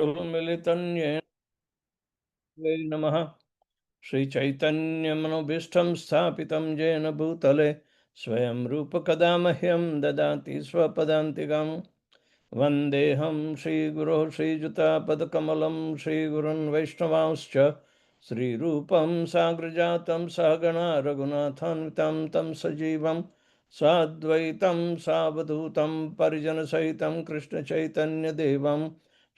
मिलितन्येन नमः श्रीचैतन्यमनोभीष्टं स्थापितं येन भूतले स्वयं रूपकदा मह्यं ददाति स्वपदान्तिकं वन्देऽहं श्रीगुरोः श्रीयुतापदकमलं श्रीगुरुन् वैष्णवांश्च श्रीरूपं साग्रजातं सहगणा रघुनाथान्वितं तं सजीवं साद्वैतं सावधूतं परिजनसहितं कृष्णचैतन्यदेवं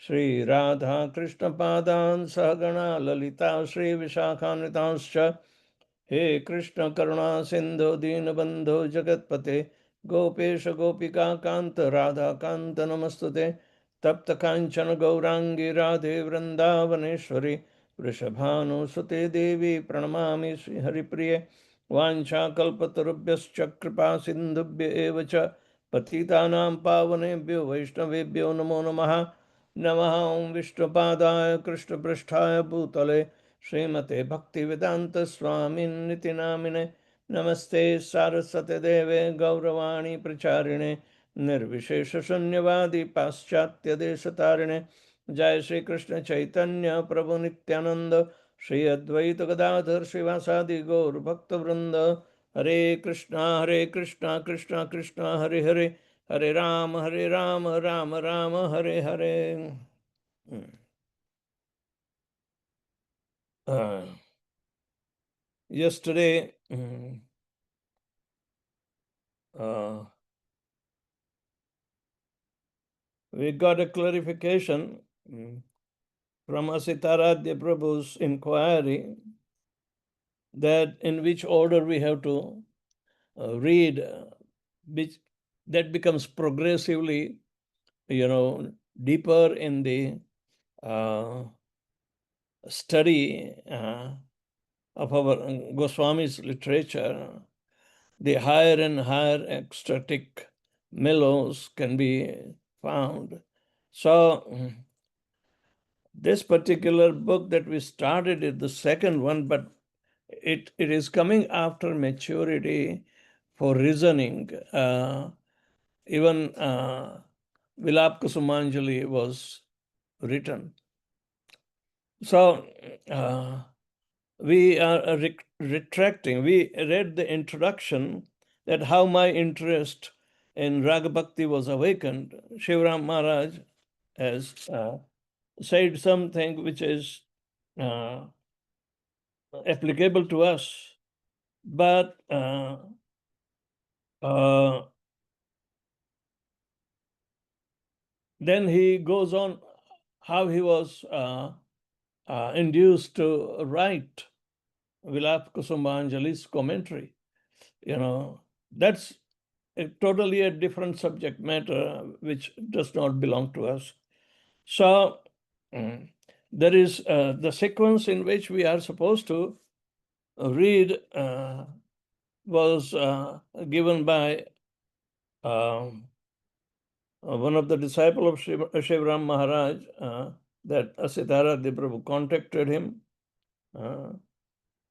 श्री राधा कृष्ण पादान् सहगणा ललिता श्री विशाखान्वितांश्च हे कृष्ण करुणा सिंधु दीनबंधो जगत्पते गोपेश गोपिका कांत राधा कांत नमस्तुते तप्त कांचन गौरांगी राधे वृंदावनेश्वरी वृषभानुसुते देवी प्रणमामि श्रीहरिप्रिये वाञ्छाकल्पतरुभ्यश्च कृपा सिन्धुभ्य एव च पतितानां पावनेभ्यो वैष्णवेभ्यो नमो नमः नमः ओं विष्णुपादाय कृष्णपृष्ठाय भूतले श्रीमते भक्तिवेदांत स्वामिन्निति नामिने नमस्ते सारस्वते देवे गौरवाणी प्रचारिणे निर्विशेष शून्यवादी पाश्चात्य देशतारिणे जय श्री कृष्ण चैतन्य प्रभु नित्यानंद श्री अद्वैत गदाधर श्रीवासादि गौर भक्त वृंद हरे Krishna Krishna Krishna Hare Hare Hare Ram Ram Ram Hare Hare yesterday we got a clarification from Asitaradhya Prabhu's inquiry that in which order we have to read, which that becomes progressively, deeper in the study of our Goswami's literature. The higher and higher ecstatic mellows can be found. So this particular book that we started is the second one, but it is coming after maturity for reasoning. Even Vilap Kusumanjali was written. So we are retracting. We read the introduction that how my interest in Raga Bhakti was awakened. Shivram Maharaj has said something which is applicable to us, but then he goes on how he was induced to write Vilap Kusumanjali's commentary. That's totally a different subject matter which does not belong to us. So there is the sequence in which we are supposed to read was given by one of the disciples of Shivram Maharaj, that Asitaradhya Prabhu contacted him,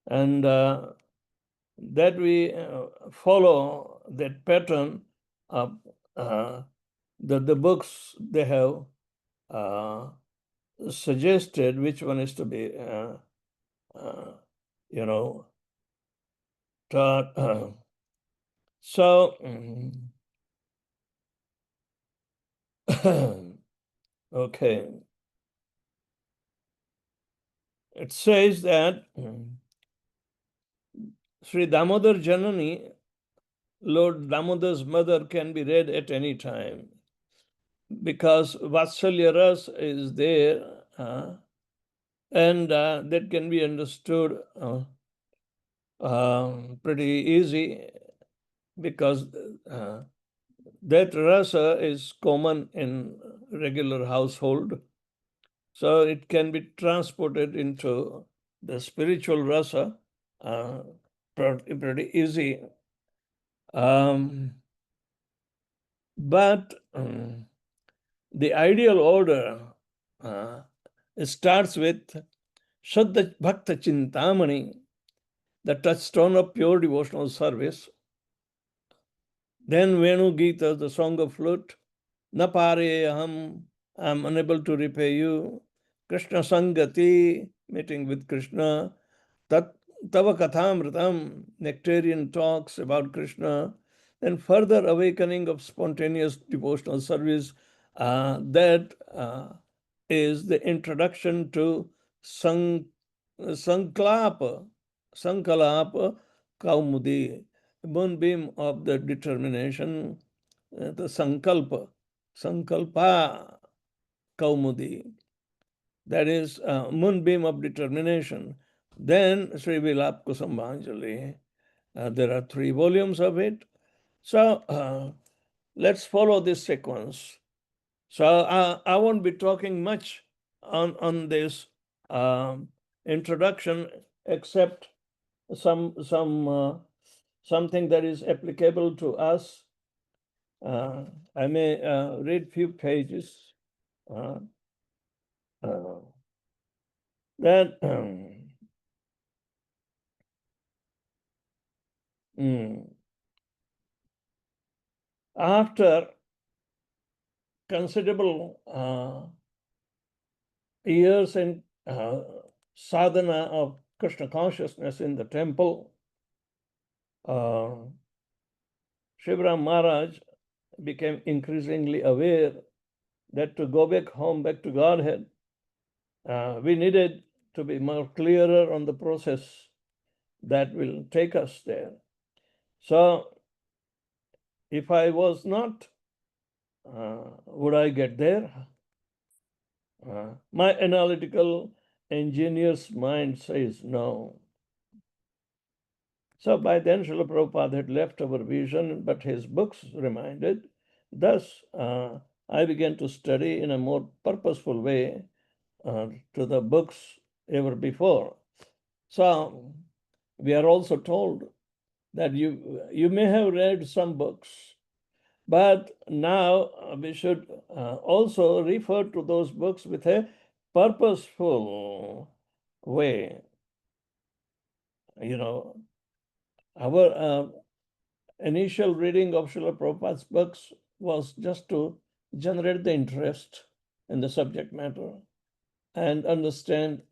and that we follow that pattern of the books they have suggested which one is to be taught. So okay, it says that Sri Damodar Janani, Lord Damodar's mother, can be read at any time because Vatsalya Ras is there, and that can be understood pretty easy because that rasa is common in regular household. So it can be transported into the spiritual rasa pretty easy. But the ideal order starts with Shraddha Bhakta Chintamani, the touchstone of pure devotional service. Then Venu Gita, the song of flute, Na pare aham I'm unable to repay you. Krishna Sangati, meeting with Krishna. Tat Tava Kathamritam, nectarian talks about Krishna. Then further awakening of spontaneous devotional service. That is the introduction to Sankalapa Kaumudi, moonbeam of the determination, the Sankalpa Kaumudi, that is moonbeam of determination. Then Sri Vilap Kusambanjali, there are 3 volumes of it. So let's follow this sequence. So I won't be talking much on this introduction, except something that is applicable to us. I may read few pages. That after considerable years in sadhana of Krishna consciousness in the temple, Shivram Maharaj became increasingly aware that to go back home, back to Godhead, we needed to be more clearer on the process that will take us there. So if I was not, would I get there? My analytical engineer's mind says no. So by then, Srila Prabhupada had left our vision, but his books reminded. Thus, I began to study in a more purposeful way to the books ever before. So we are also told that you may have read some books, but now we should also refer to those books with a purposeful way. Our initial reading of Srila Prabhupada's books was just to generate the interest in the subject matter and understand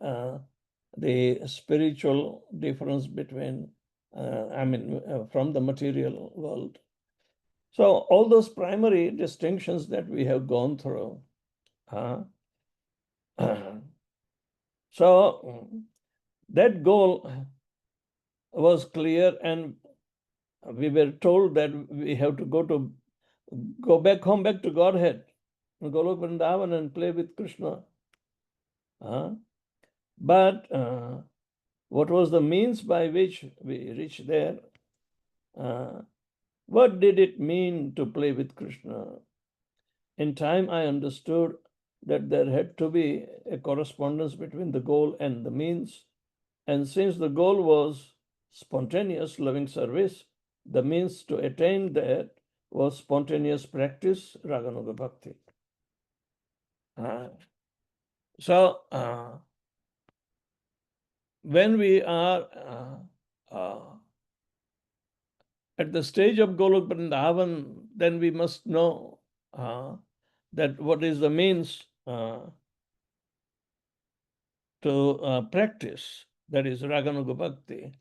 the spiritual difference between, from the material world. So all those primary distinctions that we have gone through. So that goal was clear, and we were told that we have to go back home, back to Godhead, go to Vrindavan and play with Krishna. But what was the means by which we reached there? What did it mean to play with Krishna? In time, I understood that there had to be a correspondence between the goal and the means. And since the goal was spontaneous loving service, the means to attain that was spontaneous practice, Raganuga Bhakti. So when we are at the stage of Golok Vrindavan, then we must know that what is the means to practice, that is Raganuga Bhakti.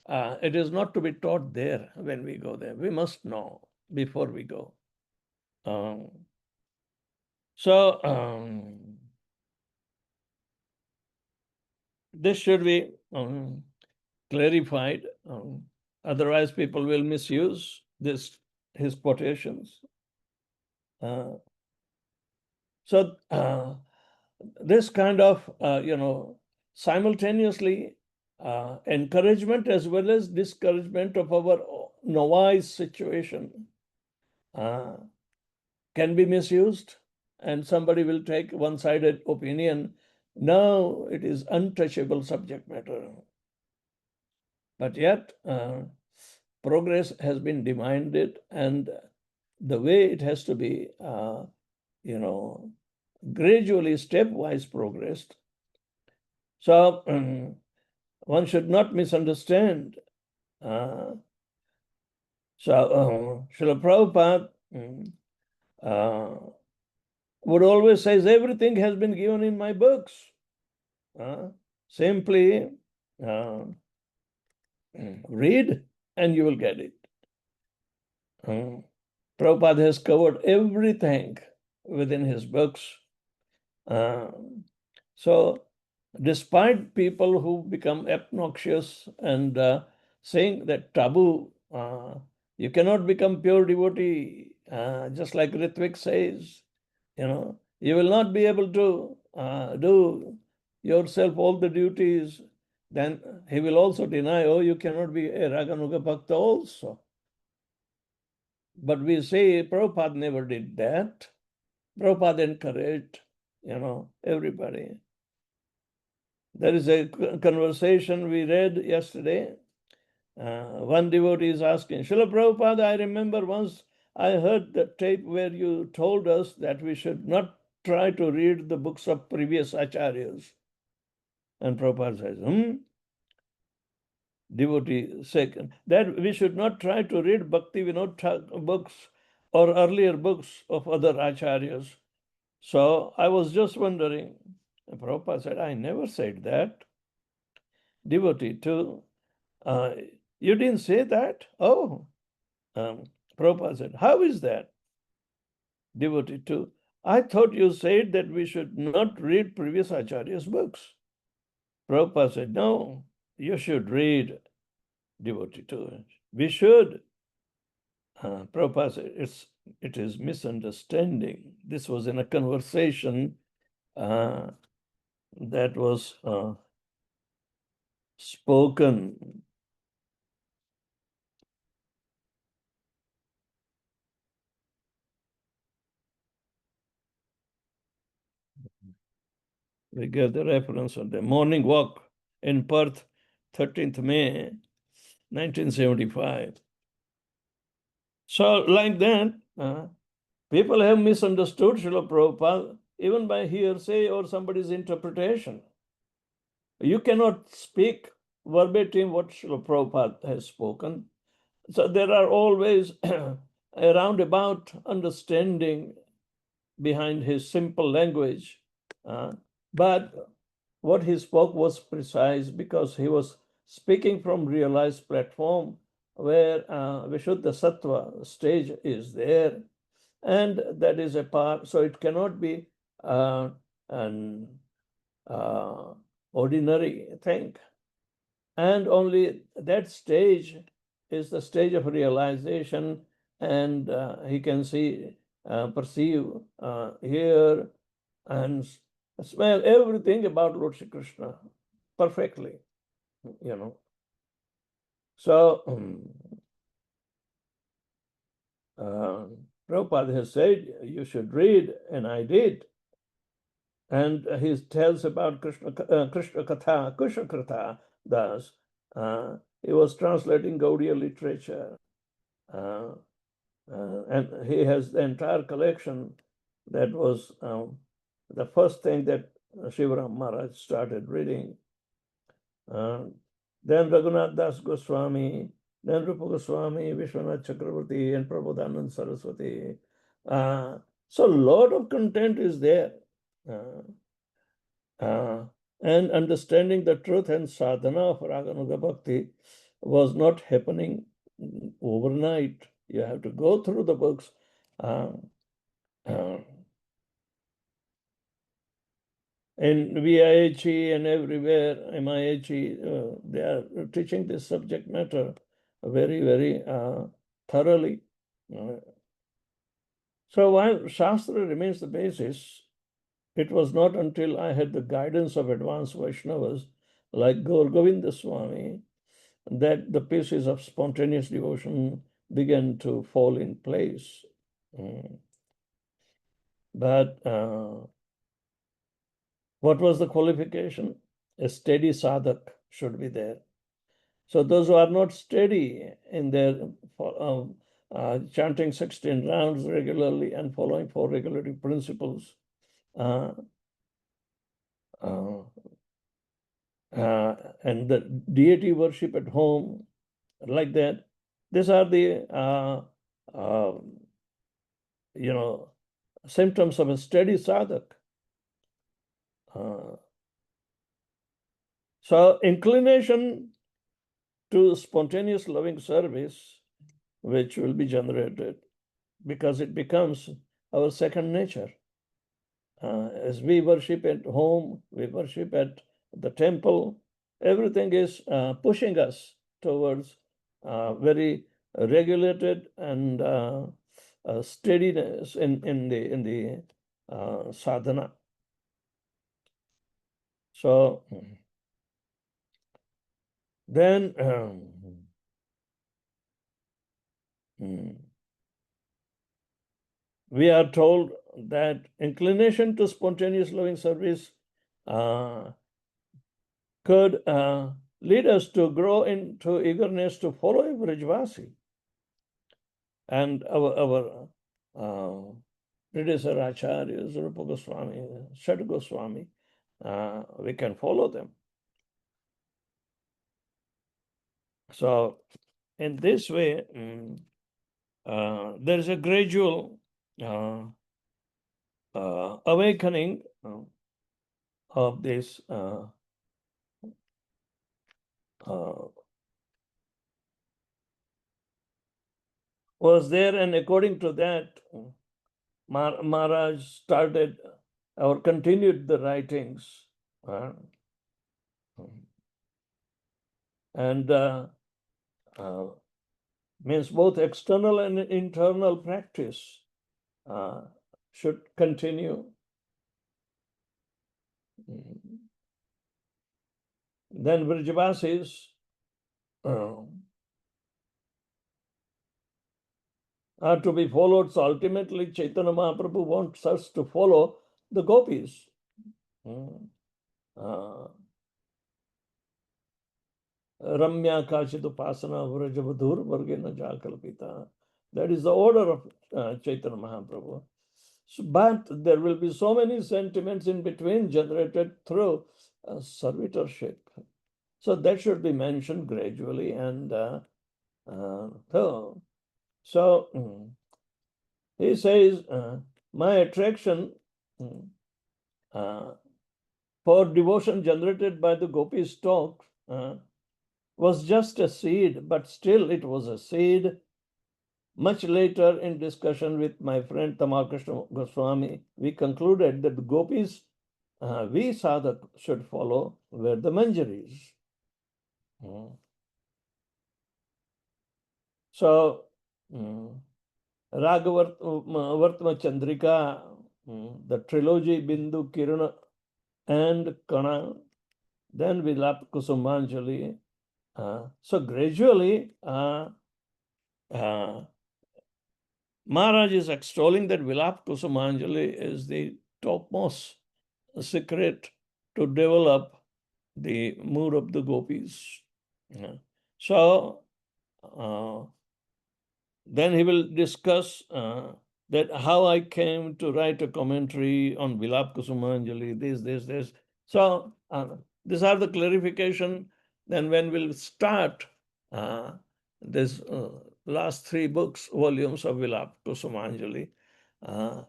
It is not to be taught there when we go there. We must know before we go. This should be clarified. Otherwise, people will misuse his quotations. So this kind of, simultaneously encouragement as well as discouragement of our novice situation can be misused, and somebody will take one-sided opinion. No, it is untouchable subject matter. But yet, progress has been demanded, and the way it has to be, gradually, stepwise progressed. So one should not misunderstand. Srila Prabhupada would always say, everything has been given in my books. Simply read and you will get it. Prabhupada has covered everything within his books. So despite people who become obnoxious and saying that taboo, you cannot become pure devotee, just like Ritvik says, you will not be able to do yourself all the duties. Then he will also deny, you cannot be a Raganuga Bhakta also. But we say Prabhupada never did that. Prabhupada encouraged, everybody. There is a conversation we read yesterday. One devotee is asking, Srila Prabhupada, I remember once I heard the tape where you told us that we should not try to read the books of previous acharyas. And Prabhupada says, devotee second, that we should not try to read Bhakti Vinod books or earlier books of other acharyas. So I was just wondering, and Prabhupada said, I never said that. Devotee too, you didn't say that? Prabhupada said, how is that? Devotee too, I thought you said that we should not read previous acharyas' books. Prabhupada said, no, you should read. Devotee too, we should. Prabhupada said, it is misunderstanding. This was in a conversation that was spoken. We give the reference on the morning walk in Perth, 13th May, 1975. So like that, people have misunderstood Srila Prabhupada even by hearsay or somebody's interpretation. You cannot speak verbatim what Srila Prabhupada has spoken. So there are always a roundabout understanding behind his simple language. But what he spoke was precise because he was speaking from realized platform where Vishuddha Sattva stage is there. And that is a part, so it cannot be an ordinary thing. And only that stage is the stage of realization, and he can see, perceive, hear, and smell everything about Lord Shri Krishna perfectly, So, Prabhupada has said, you should read, and I did. And he tells about Krishna Katha, Krishna Katha Das. He was translating Gaudiya literature. And he has the entire collection. That was the first thing that Shivaram Maharaj started reading. Then Raghunath Das Goswami, then Rupa Goswami, Vishwanath Chakravarti, and Prabodhanand Saraswati. So a lot of content is there. And understanding the truth and sadhana of Raganuga Bhakti was not happening overnight. You have to go through the books. In VIHE and everywhere, MIHE, they are teaching this subject matter very, very thoroughly. So while Shastra remains the basis, it was not until I had the guidance of advanced Vaishnavas like Gaur Govinda Swami that the pieces of spontaneous devotion began to fall in place. But what was the qualification? A steady sadhak should be there. So those who are not steady in their chanting 16 rounds regularly and following 4 regulative principles, and the deity worship at home, like that, these are the symptoms of a steady sadhak. So inclination to spontaneous loving service, which will be generated because it becomes our second nature. As we worship at home, we worship at the temple, everything is pushing us towards very regulated and steadiness in the sadhana. So then we are told that inclination to spontaneous loving service could lead us to grow into eagerness to follow a Vrajvasi. And our predecessor acharyas, Rupa Goswami, Shat Goswami, we can follow them. So in this way, there is a gradual awakening of this was there, and according to that, Maharaj started or continued the writings, and means both external and internal practice should continue. Then Vrajavasis are to be followed. So ultimately, Chaitanya Mahaprabhu wants us to follow the gopis. Ramya Kachit Upasana Vrajavadhur Vargena Jakalpita. That is the order of Chaitanya Mahaprabhu. So, but there will be so many sentiments in between generated through servitorship. So that should be mentioned gradually. And so he says, my attraction for devotion generated by the gopis talk was just a seed, but still it was a seed. Much later, in discussion with my friend Tamal Krishna Goswami, we concluded that the gopis we sadhak should follow were the manjaris. So, Raghavartma Chandrika, the trilogy Bindu, Kirana, and Kana, then Vilap Kusumanjali. So gradually, Maharaj is extolling that Vilap Kusumanjali is the topmost secret to develop the mood of the gopis. So then he will discuss that how I came to write a commentary on Vilap Kusumanjali, this. So these are the clarification. Then when we'll start this last 3 volumes of Vilap Kusumanjali,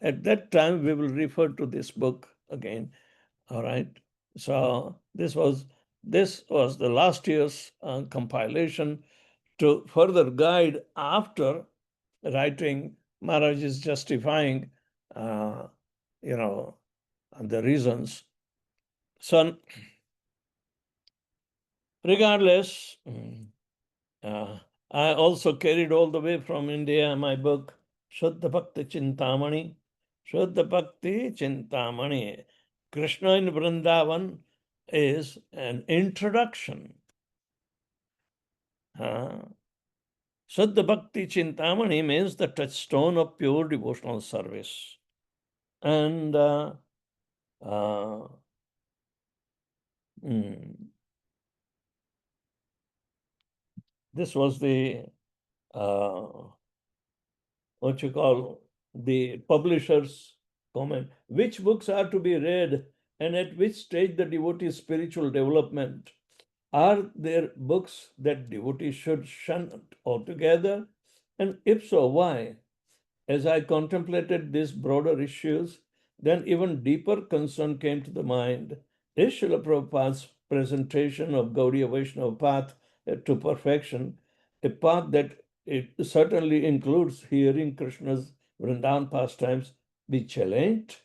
at that time we will refer to this book again. All right. So this was the last year's compilation to further guide after writing. Maharaj is justifying, the reasons. So, regardless, I also carried all the way from India my book, Shuddha Bhakti Chintamani. Shuddha Bhakti Chintamani. Krishna in Vrindavan is an introduction. Shuddha Bhakti Chintamani means the touchstone of pure devotional service. And this was the the publisher's comment. Which books are to be read and at which stage the devotee's spiritual development? Are there books that devotees should shun altogether? And if so, why? As I contemplated these broader issues, then even deeper concern came to the mind. Is Srila Prabhupada's presentation of Gaudiya Vaishnava path to perfection, a path that it certainly includes hearing Krishna's Vrindavan pastimes, be challenged?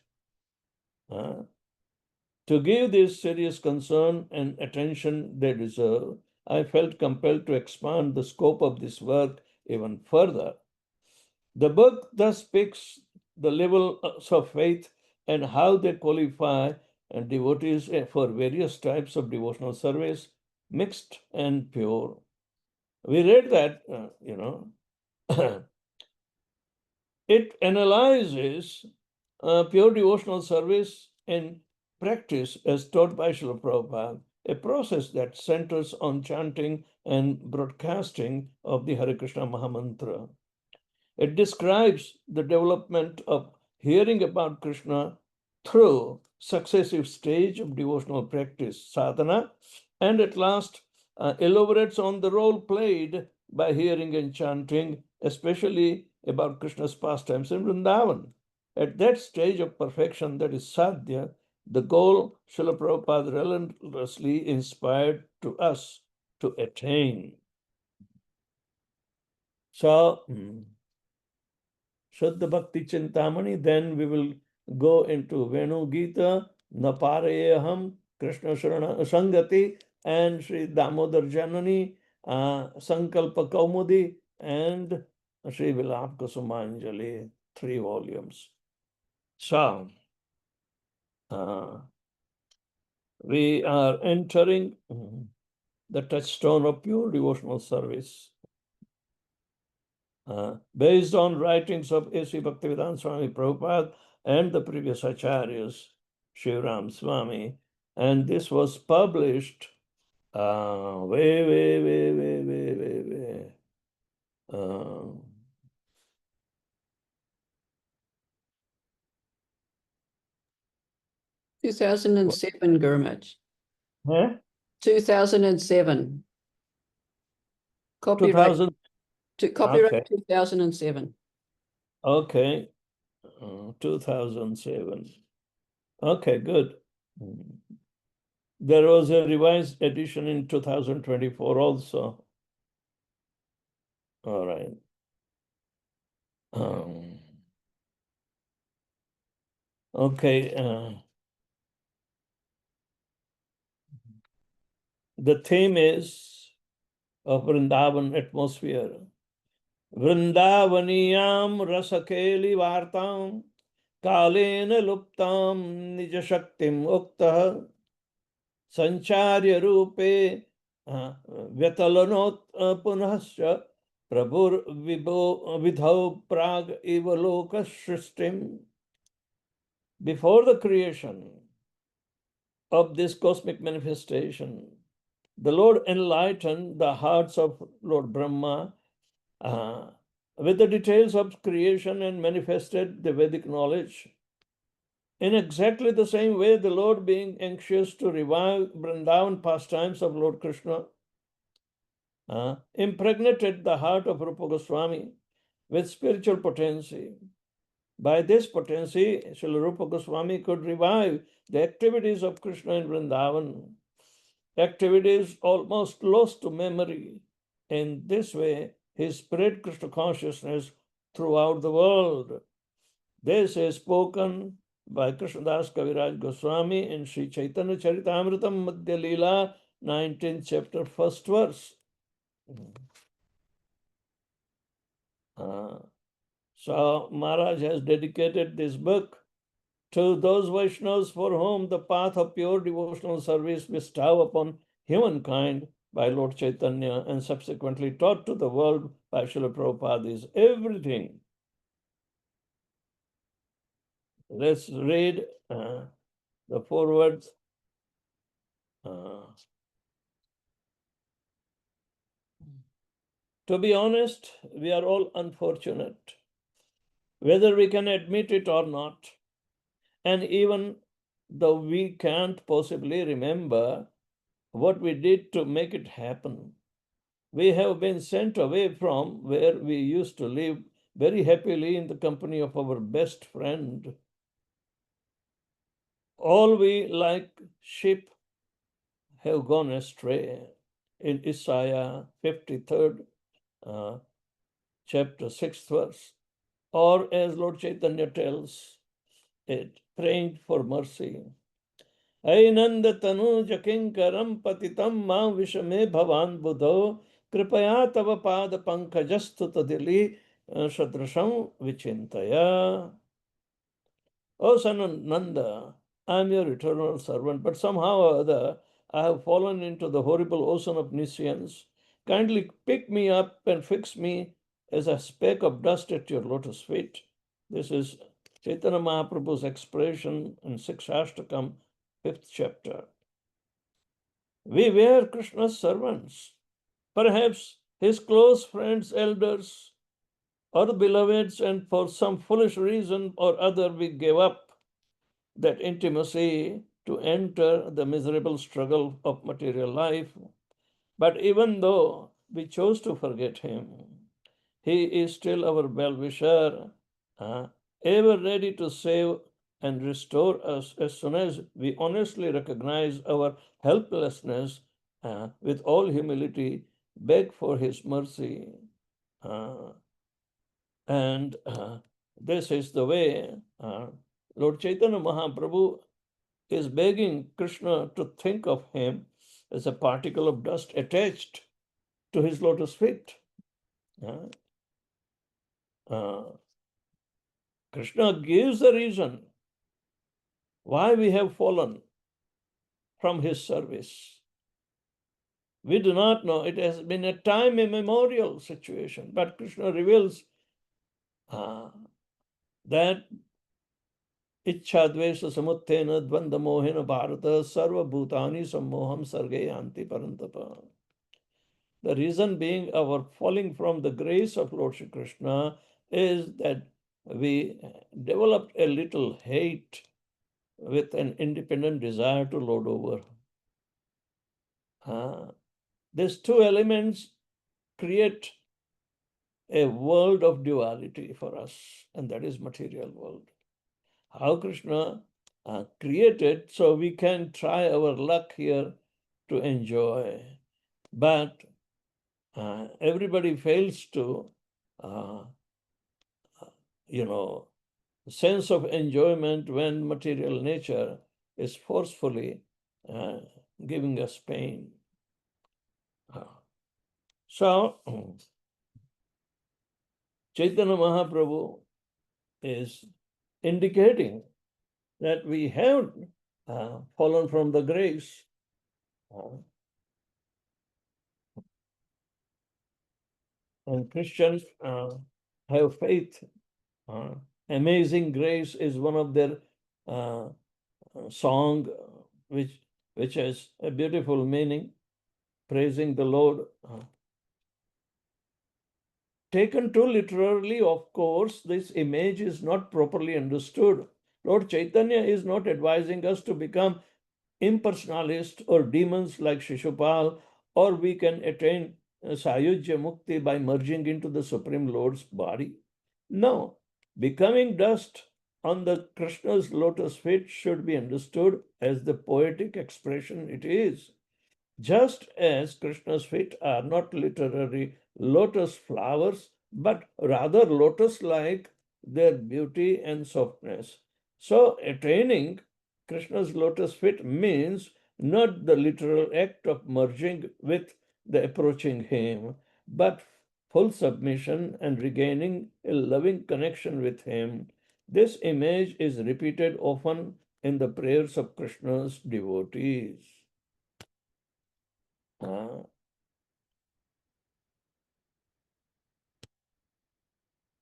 To give this serious concern and attention they deserve, I felt compelled to expand the scope of this work even further. The book thus speaks the levels of faith and how they qualify devotees for various types of devotional service, mixed and pure. We read that, it analyzes pure devotional service and practice as taught by Srila Prabhupada, a process that centers on chanting and broadcasting of the Hare Krishna Mahamantra. It describes the development of hearing about Krishna through successive stage of devotional practice, sadhana, and at last elaborates on the role played by hearing and chanting, especially about Krishna's pastimes in Vrindavan. At that stage of perfection, that is sadhya, the goal Srila Prabhupada relentlessly inspired to us to attain. So, Shuddha Bhakti Chintamani, then we will go into Venu Gita, Naparayaham, Krishna Sharana Sangati, and Sri Damodar Janani, Sankalpa Kaumudi, and Sri Vilap Kusumanjali, 3 volumes. So, we are entering the touchstone of pure devotional service. Based on writings of A.C. Bhaktivedanta Swami Prabhupada and the previous acharyas, Shivaram Swami, and this was published way. 2007, Gurumaj. Huh? 2007. Copyright. 2007. Okay. 2007. Okay, good. There was a revised edition in 2024 also. All right. Okay. The theme is of Vrindavan atmosphere. Vrindavaniyam rasakeli vartam kalena luptam nijashaktim uktah sancharya rupe vyatalanot punasya prabhur vidhau prag eva loka shrishtim. Before the creation of this cosmic manifestation, the Lord enlightened the hearts of Lord Brahma with the details of creation and manifested the Vedic knowledge. In exactly the same way, the Lord, being anxious to revive Vrindavan pastimes of Lord Krishna, impregnated the heart of Rupa Goswami with spiritual potency. By this potency, Srila Rupa Goswami could revive the activities of Krishna in Vrindavan, activities almost lost to memory. In this way, he spread Krishna consciousness throughout the world. This is spoken by Krishnadas Kaviraj Goswami in Sri Chaitanya Charitamritam Madhya Leela, 19th chapter, 1st verse. So Maharaj has dedicated this book to those Vaishnavas for whom the path of pure devotional service bestowed upon humankind by Lord Chaitanya and subsequently taught to the world by Srila Prabhupada is everything. Let's read the forewords. To be honest, we are all unfortunate, whether we can admit it or not. And even though we can't possibly remember what we did to make it happen, we have been sent away from where we used to live very happily in the company of our best friend. All we like sheep have gone astray. In Isaiah 53rd chapter 6th verse. Or as Lord Chaitanya tells it, praying for mercy. ऐनंद Tanuj किंकरम पतितम मां विषमे भवान बुधो कृपया तव पाद पंकजस्तुत दिली सदृशं विचिन्तया. O son of Nanda, I am your eternal servant, but somehow or other I have fallen into the horrible ocean of nescience. Kindly pick me up and fix me as a speck of dust at your lotus feet. This is Chaitanya Mahaprabhu's expression in Sikshashtakam, 5th chapter. We were Krishna's servants, perhaps his close friends, elders, or the beloveds, and for some foolish reason or other we gave up that intimacy to enter the miserable struggle of material life. But even though we chose to forget him, he is still our well-wisher, ever ready to save and restore us as soon as we honestly recognize our helplessness, with all humility, beg for his mercy. And this is the way Lord Chaitanya Mahaprabhu is begging Krishna to think of him as a particle of dust attached to his lotus feet. Krishna gives the reason why we have fallen from his service. We do not know. It has been a time immemorial situation, but Krishna reveals that Ichchadvesha samuttena dvanda mohena bharata sarva bhutani sammoham sarge yanti parantapa. The reason being our falling from the grace of Lord Shri Krishna is that we developed a little hate with an independent desire to lord over. These two elements create a world of duality for us, and that is material world. How Krishna created so we can try our luck here to enjoy, but everybody fails to sense of enjoyment when material nature is forcefully giving us pain. So Chaitanya Mahaprabhu is indicating that we have fallen from the grace. And Christians have faith. Amazing Grace is one of their song, which has a beautiful meaning, praising the Lord. Taken too literally, of course, this image is not properly understood. Lord Chaitanya is not advising us to become impersonalists or demons like Shishupal, or we can attain Sayujya Mukti by merging into the Supreme Lord's body. No, becoming dust on the Krishna's lotus feet should be understood as the poetic expression it is. Just as Krishna's feet are not literary lotus flowers, but rather lotus-like their beauty and softness. So attaining Krishna's lotus feet means not the literal act of merging with the approaching him, but full submission and regaining a loving connection with him. This image is repeated often in the prayers of Krishna's devotees.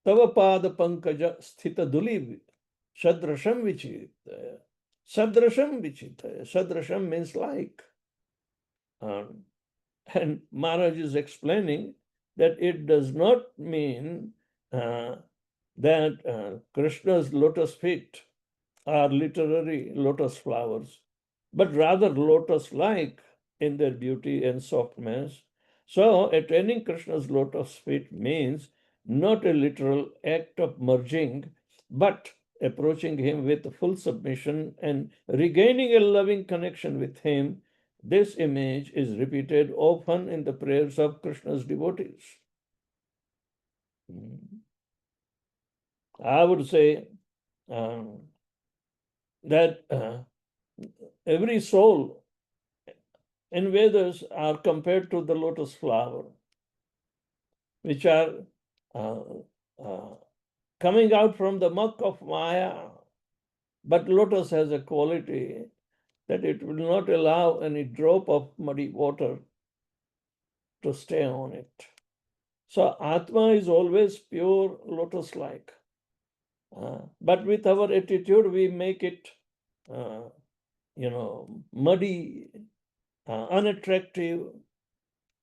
Tava pada pankaja sthita duli sadrasham vichitaya. Sadrasham vichitaya. Sadrasham means like. And Maharaj is explaining that it does not mean that Krishna's lotus feet are literary lotus flowers, but rather lotus-like in their beauty and softness. So attaining Krishna's lotus feet means not a literal act of merging, but approaching him with full submission and regaining a loving connection with him. This image is repeated often in the prayers of Krishna's devotees. I would say that every soul in Vedas are compared to the lotus flower, which are coming out from the muck of Maya. But lotus has a quality that it will not allow any drop of muddy water to stay on it. So Atma is always pure lotus-like. But with our attitude, we make it, muddy, unattractive.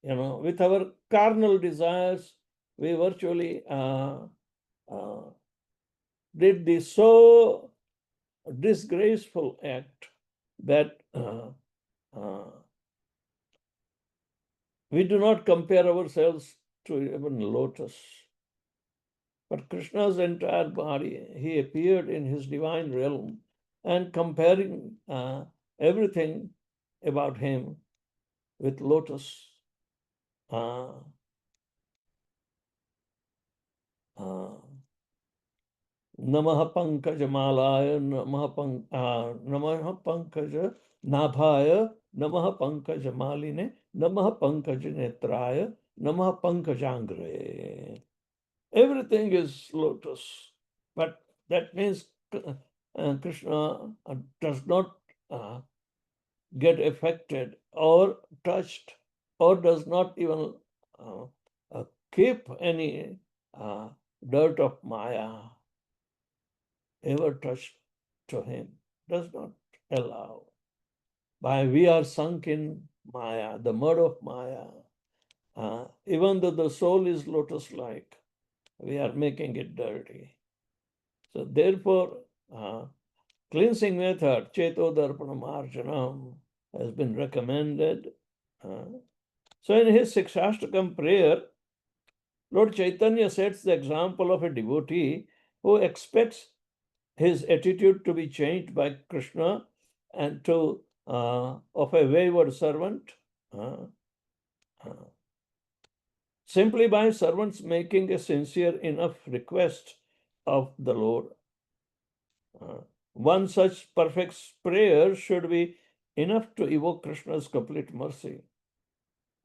With our carnal desires, we virtually did this so disgraceful act that we do not compare ourselves to even lotus. But Krishna's entire body, he appeared in his divine realm, and comparing everything about him with lotus, Namah Pankaja Malaya, Namah Pankaja Nabhaya, Namah Pankaja Maline, Namah Pankaja Netraya, Namah Pankajangre. Everything is lotus. But that means Krishna does not get affected or touched, or does not even keep any dirt of Maya ever touched to him. Does not allow. Why we are sunk in Maya, the mud of Maya. Even though the soul is lotus-like, we are making it dirty. So therefore, cleansing method, Cheto Darpana Marjanam, has been recommended. So in his Sikshashtakam prayer, Lord Chaitanya sets the example of a devotee who expects his attitude to be changed by Krishna and to of a wayward servant, simply by servants making a sincere enough request of the Lord. One such perfect prayer should be enough to evoke Krishna's complete mercy.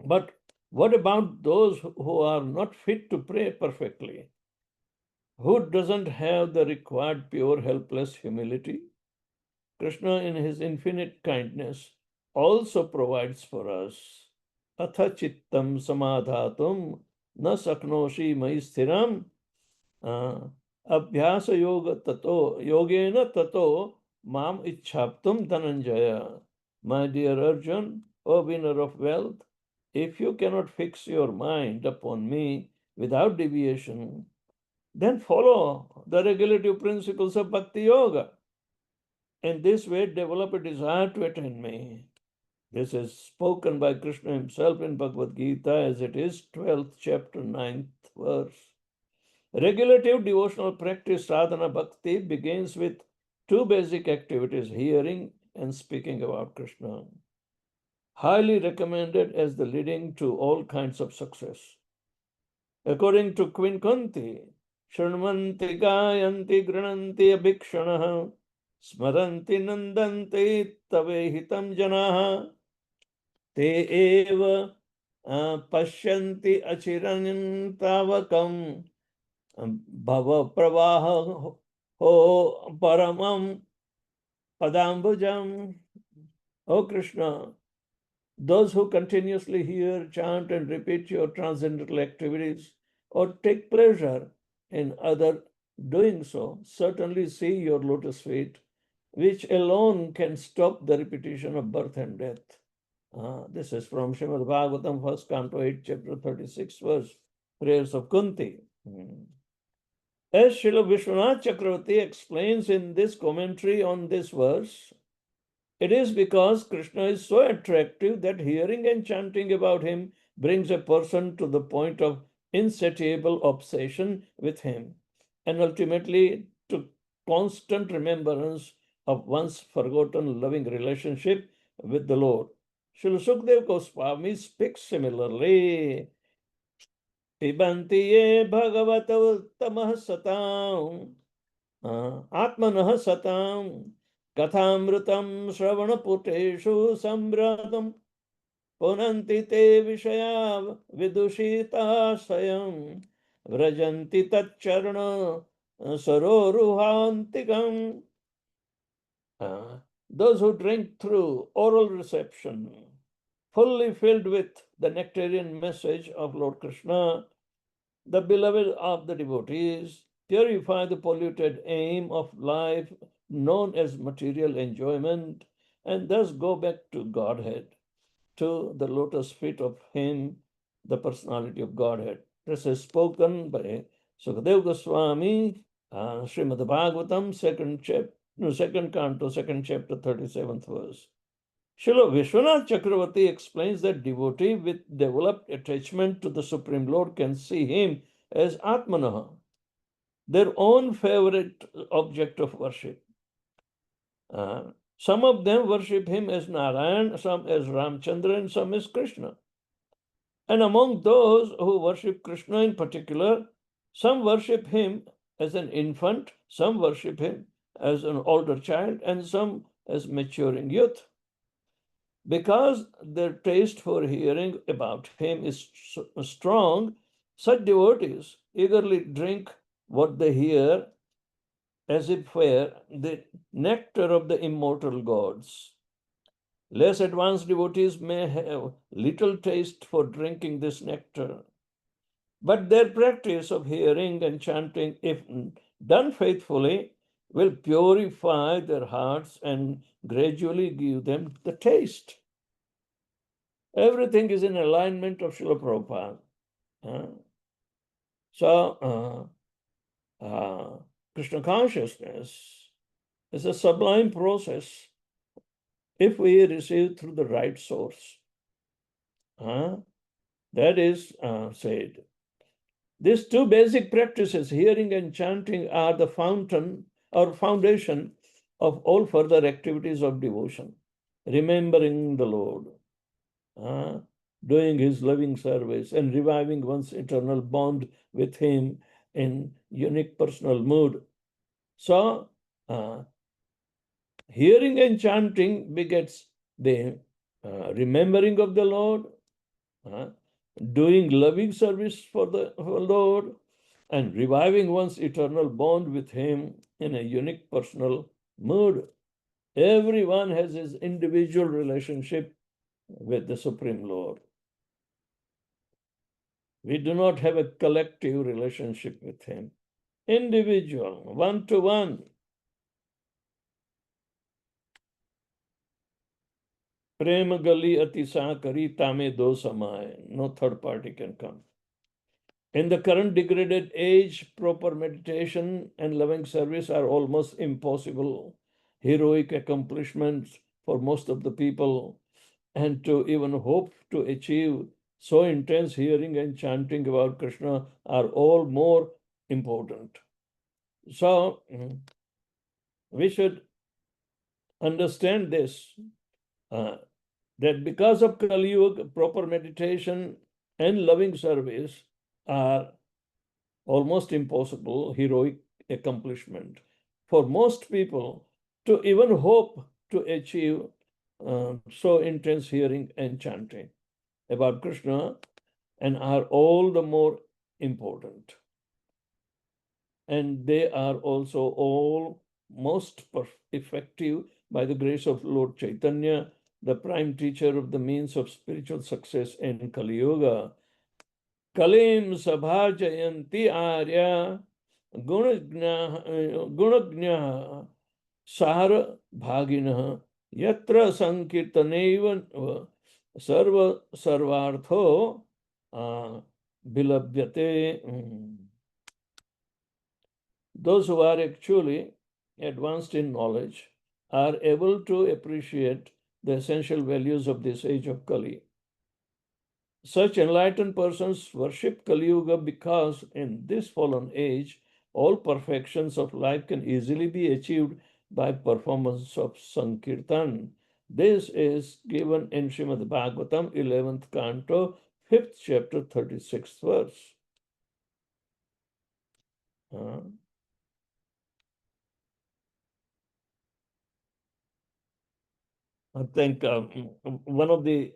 But what about those who are not fit to pray perfectly? Who doesn't have the required pure helpless humility? Krishna, in his infinite kindness, also provides for us. Atha chittam samadhatum na saknoshi mai sthiram abhyasa yogena tato mam ichhaptum dhananjaya. My dear Arjun, O winner of wealth, if you cannot fix your mind upon me without deviation, then follow the regulative principles of Bhakti Yoga. In this way, develop a desire to attain me. This is spoken by Krishna himself in Bhagavad Gita, as it is 12th chapter, 9th verse. Regulative devotional practice sadhana bhakti begins with two basic activities, hearing and speaking about Krishna. Highly recommended as the leading to all kinds of success. According to Queen Kunti, Shrunvanti gayanti grananti abhikshanaha Smaranti nandanti tavehitam janaha te eva pashyanti achiran tavakam bhava pravaha ho paramam padambujam. O Krishna, those who continuously hear, chant, and repeat your transcendental activities or take pleasure in other doing so certainly see your lotus feet, which alone can stop the repetition of birth and death. This is from Srimad Bhagavatam, 1st Canto, 8, chapter 36, verse, prayers of Kunti. As Srila Vishwanath Chakravarti explains in this commentary on this verse, it is because Krishna is so attractive that hearing and chanting about him brings a person to the point of insatiable obsession with him, and ultimately to constant remembrance of once forgotten loving relationship with the Lord. Srila Sukdev Goswami speaks similarly. Pibanti ye bhagavato tamah satam atmanah satam kathamrutam shravanaputeshu sambratam punanti te vishaya vidushita sayam vrajanti tacharna saroruhantikam. Those who drink through oral reception, fully filled with the nectarian message of Lord Krishna, the beloved of the devotees, purify the polluted aim of life known as material enjoyment, and thus go back to Godhead, to the lotus feet of Him, the personality of Godhead. This is spoken by Sukadeva Goswami, Srimad Bhagavatam, second canto, second chapter, 37th verse. Srila Vishwanath Chakravarti explains that devotee with developed attachment to the Supreme Lord can see him as Atmanaha, their own favorite object of worship. Some of them worship him as Narayan, some as Ramchandra, and some as Krishna. And among those who worship Krishna in particular, some worship him as an infant, some worship him as an older child, and some as maturing youth. Because their taste for hearing about him is strong, such devotees eagerly drink what they hear as if were the nectar of the immortal gods. Less advanced devotees may have little taste for drinking this nectar, but their practice of hearing and chanting, if done faithfully, will purify their hearts and gradually give them the taste. Everything is in alignment of Srila Prabhupada. Krishna consciousness is a sublime process if we receive through the right source. That is said. These two basic practices, hearing and chanting, are the fountain or foundation of all further activities of devotion. Remembering the Lord, doing his loving service, and reviving one's eternal bond with him in unique personal mood. So, hearing and chanting begets the remembering of the Lord, doing loving service for the Lord, and reviving one's eternal bond with him in a unique personal mood. Everyone has his individual relationship with the Supreme Lord. We do not have a collective relationship with him. Individual, one-to-one. Prema gali ati kari tame do samay. No third party can come. In the current degraded age, proper meditation and loving service are almost impossible. Heroic accomplishments for most of the people, and to even hope to achieve so intense hearing and chanting about Krishna are all more important. So, we should understand this, that because of Kali Yuga, proper meditation and loving service are almost impossible, heroic accomplishment for most people to even hope to achieve so intense hearing and chanting about Krishna, and are all the more important. And they are also all most effective by the grace of Lord Chaitanya, the prime teacher of the means of spiritual success in Kali Yuga. Kalim sabhajayanti arya gunagnya sahara bhagina yatra sankirtaneva sarva sarvartho bilabhyate. Those who are actually advanced in knowledge are able to appreciate the essential values of this age of Kali. Such enlightened persons worship Kali Yuga because in this fallen age, all perfections of life can easily be achieved by performance of Sankirtan. This is given in Srimad Bhagavatam, 11th canto, 5th chapter, 36th verse. I think one of the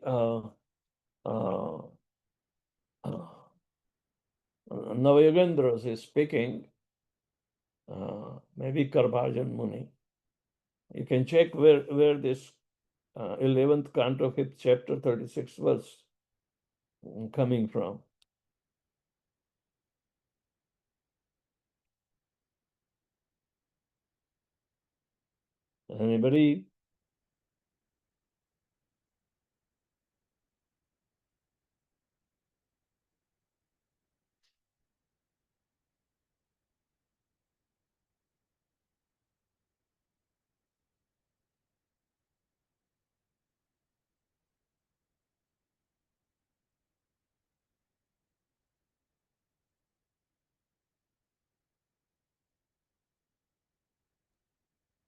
Navayogendras is speaking, maybe Karbhajan Muni. You can check where this 11th canto, 5th chapter, 36th verse coming from. Anybody?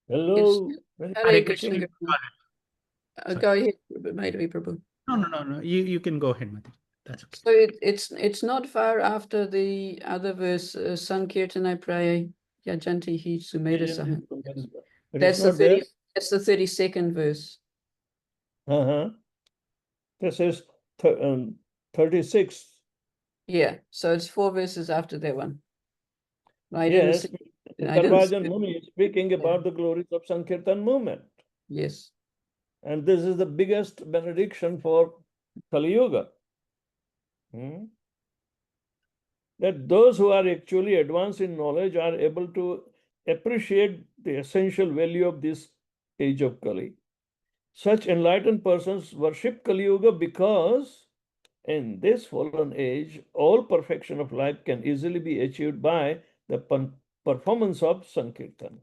Hello. Hare Krishna. Krishna. Go ahead, Madhavi Prabhu. No. You can go ahead, Mati. That's okay. So it's not far after the other verse, Sankirtana Praya Yajanti Hi Sumedha Sahan. That's the 32nd verse. This is 36. Yeah, so it's 4 verses after that one. I Yes, didn't Karbhajan Muni is speaking about the glories of Sankirtan movement. Yes. And this is the biggest benediction for Kali Yuga. That those who are actually advanced in knowledge are able to appreciate the essential value of this age of Kali. Such enlightened persons worship Kali Yuga because in this fallen age, all perfection of life can easily be achieved by the performance of Sankirtan.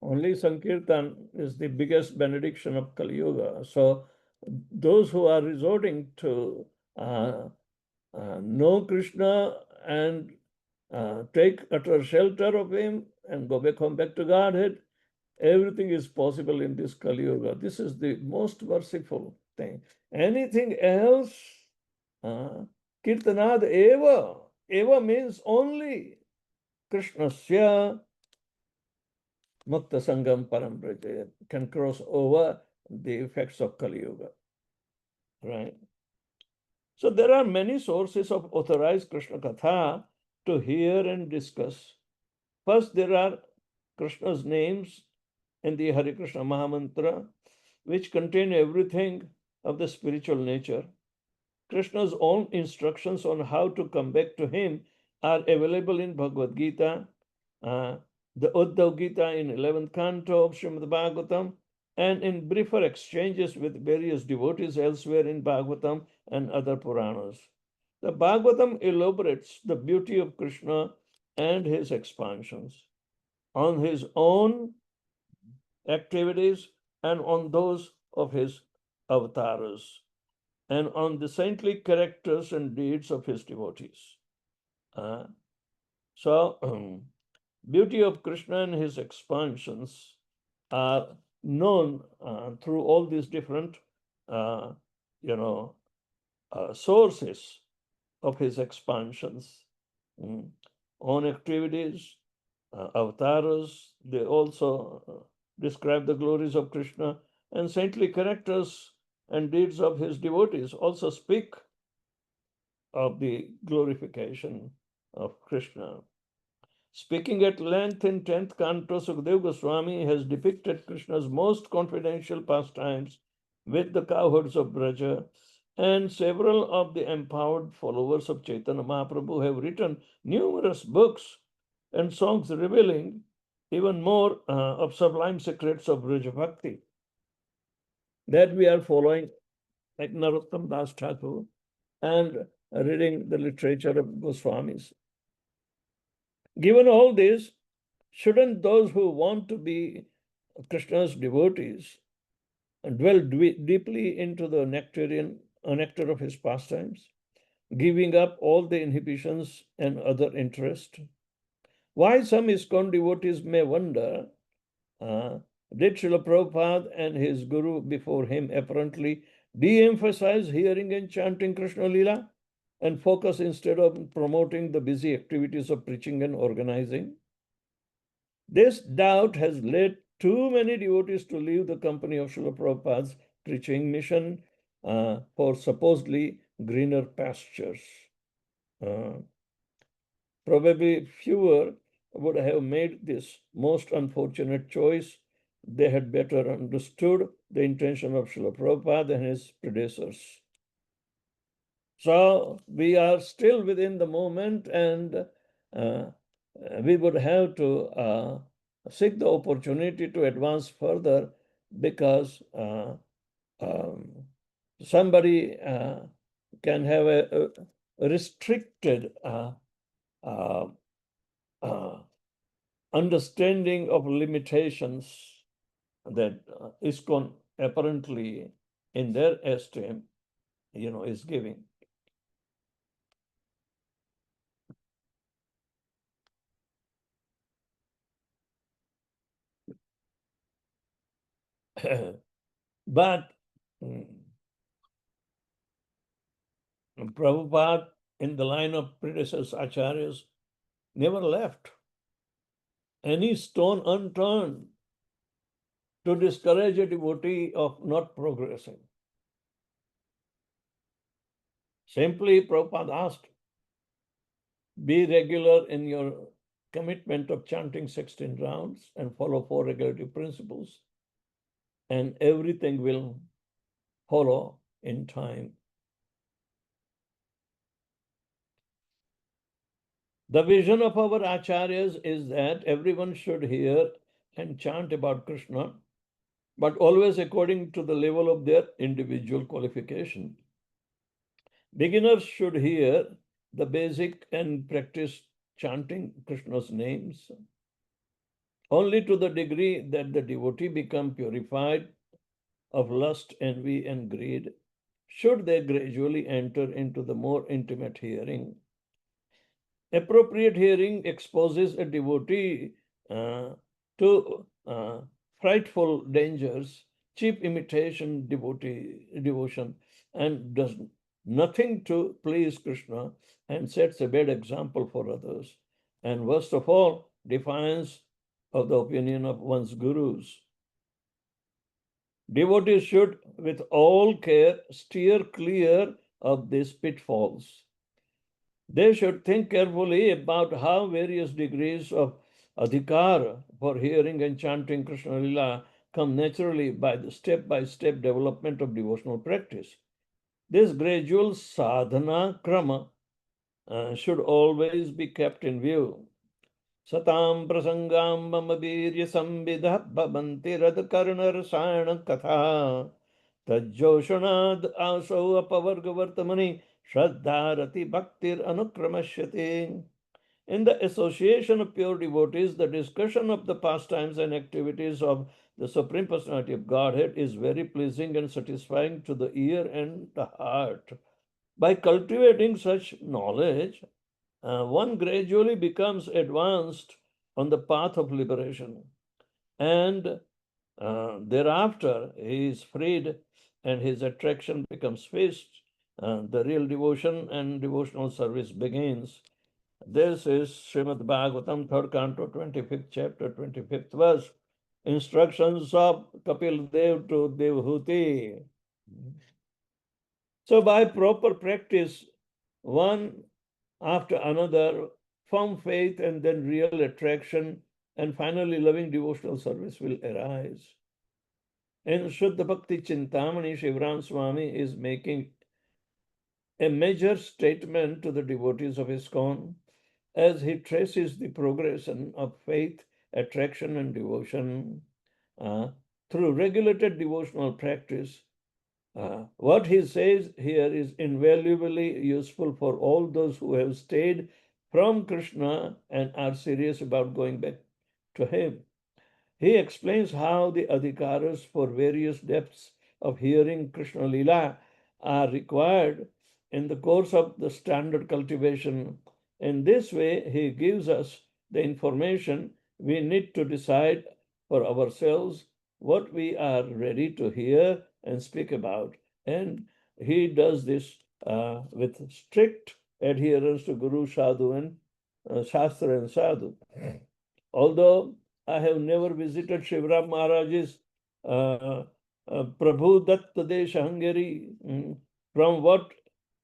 Only Sankirtan is the biggest benediction of Kali Yuga. So those who are resorting to know Krishna and take utter shelter of him and go back to Godhead, everything is possible in this Kali Yuga. This is the most merciful thing. Anything else, Kirtanad eva. Eva means only. Krishnasya Mukta Sangam Parambrita can cross over the effects of Kali Yuga. Right? So there are many sources of authorized Krishna Katha to hear and discuss. First, there are Krishna's names in the Hare Krishna Mahamantra, which contain everything of the spiritual nature. Krishna's own instructions on how to come back to him are available in Bhagavad Gita, the Uddhav Gita in 11th canto of Srimad Bhagavatam, and in briefer exchanges with various devotees elsewhere in Bhagavatam and other Puranas. The Bhagavatam elaborates the beauty of Krishna and his expansions on his own activities and on those of his avatars, and on the saintly characters and deeds of his devotees. Beauty of Krishna and his expansions are known through all these different, sources of his expansions. Own activities, avatars, they also describe the glories of Krishna, and saintly characters and deeds of his devotees also speak of the glorification of Krishna. Speaking at length in 10th canto, Sukadeva Goswami has depicted Krishna's most confidential pastimes with the cowherds of Braja, and several of the empowered followers of Chaitanya Mahaprabhu have written numerous books and songs revealing even more of sublime secrets of Braja Bhakti that we are following, like Narottam Das Thakur, and reading the literature of Goswamis. Given all this, shouldn't those who want to be Krishna's devotees dwell deeply into the nectar of his pastimes, giving up all the inhibitions and other interest. Why some ISKCON devotees may wonder, did Srila Prabhupada and his guru before him apparently de-emphasize hearing and chanting Krishna Lila and focus instead of promoting the busy activities of preaching and organizing? This doubt has led too many devotees to leave the company of Srila Prabhupada's preaching mission for supposedly greener pastures. Probably fewer would have made this most unfortunate choice. They had better understood the intention of Srila Prabhupada and his predecessors. So we are still within the moment, and we would have to seek the opportunity to advance further, because somebody can have a restricted understanding of limitations that ISKCON apparently, in their esteem, is giving. But Prabhupada, in the line of predecessors acharyas, never left any stone unturned to discourage a devotee of not progressing. Simply, Prabhupada asked, be regular in your commitment of chanting 16 rounds and follow 4 regulative principles, and everything will follow in time. The vision of our acharyas is that everyone should hear and chant about Krishna, but always according to the level of their individual qualification. Beginners should hear the basic and practice chanting Krishna's names. Only to the degree that the devotee become purified of lust, envy, and greed should they gradually enter into the more intimate hearing. Appropriate hearing exposes a devotee to frightful dangers, cheap imitation devotion, and does nothing to please Krishna, and sets a bad example for others, and worst of all, defiance of the opinion of one's gurus. Devotees should, with all care, steer clear of these pitfalls. They should think carefully about how various degrees of adhikar for hearing and chanting Krishna Lila come naturally by the step-by-step development of devotional practice. This gradual sadhana krama should always be kept in view. Satam prasangam mama virya samvidha bhavanti radkarna rasayana katha tajjoshanad aso apavarga vartamani shraddharati bhaktir anukramashyate. In the association of pure devotees, the discussion of the pastimes and activities of the Supreme Personality of Godhead is very pleasing and satisfying to the ear and the heart. By cultivating such knowledge, one gradually becomes advanced on the path of liberation, and thereafter he is freed and his attraction becomes fixed. The real devotion and devotional service begins. This is Srimad Bhagavatam, 3rd Canto, 25th chapter, 25th verse. Instructions of Kapil Dev to Devhuti. So by proper practice, one after another, firm faith and then real attraction, and finally loving devotional service will arise. In Shuddha Bhakti Chintamani, Shivram Swami is making a major statement to the devotees of ISKCON as he traces the progression of faith, attraction, and devotion through regulated devotional practice. What he says here is invaluably useful for all those who have stayed from Krishna and are serious about going back to him. He explains how the adhikaras for various depths of hearing Krishna Lila are required in the course of the standard cultivation. In this way, he gives us the information we need to decide for ourselves what we are ready to hear and speak about. And he does this with strict adherence to Guru, Sadhu, and Shastra and Sadhu. Although I have never visited Shivram Maharaj's Prabhu Datta Desha Hungary, from what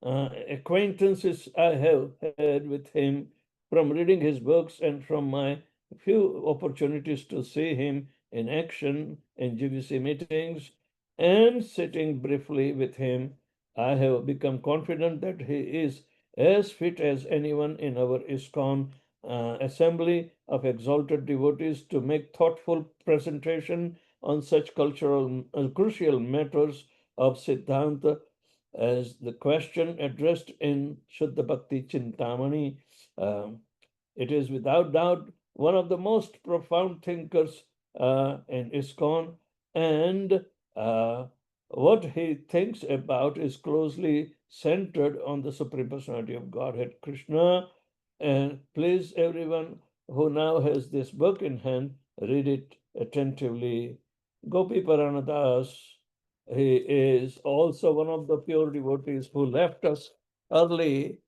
acquaintances I have had with him, from reading his books and from my few opportunities to see him in action in GVC meetings and sitting briefly with him, I have become confident that he is as fit as anyone in our ISKCON assembly of exalted devotees to make thoughtful presentation on such cultural crucial matters of Siddhanta as the question addressed in Shuddha Bhakti Chintamani. It is without doubt one of the most profound thinkers in ISKCON, and what he thinks about is closely centered on the Supreme Personality of Godhead, Krishna. And please, everyone who now has this book in hand, read it attentively. Gopi Paranadas, he is also one of the pure devotees who left us early.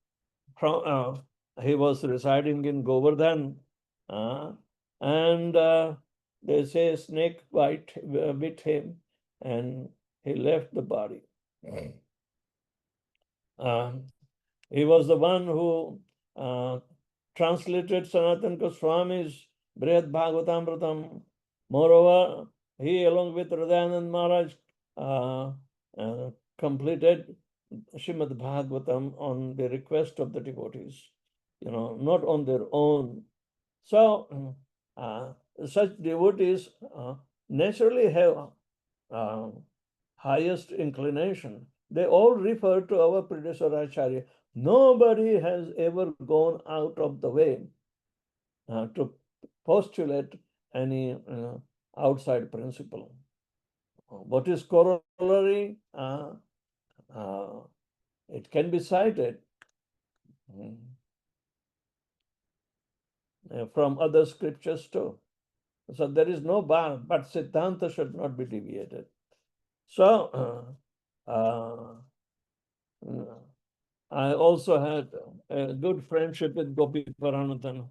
He was residing in Govardhan, and they say a snake bit him, and he left the body. He was the one who translated Sanatana Goswami's Brihad Bhagavatamritam. Moreover, he, along with Hridayanand Maharaj, completed Srimad Bhagavatam on the request of the devotees, not on their own. So, such devotees naturally have highest inclination. They all refer to our predecessor Acharya. Nobody has ever gone out of the way to postulate any outside principle. What is corollary? It can be cited from other scriptures too. So there is no bar, but Siddhanta should not be deviated. So I also had a good friendship with Gopi Paranathan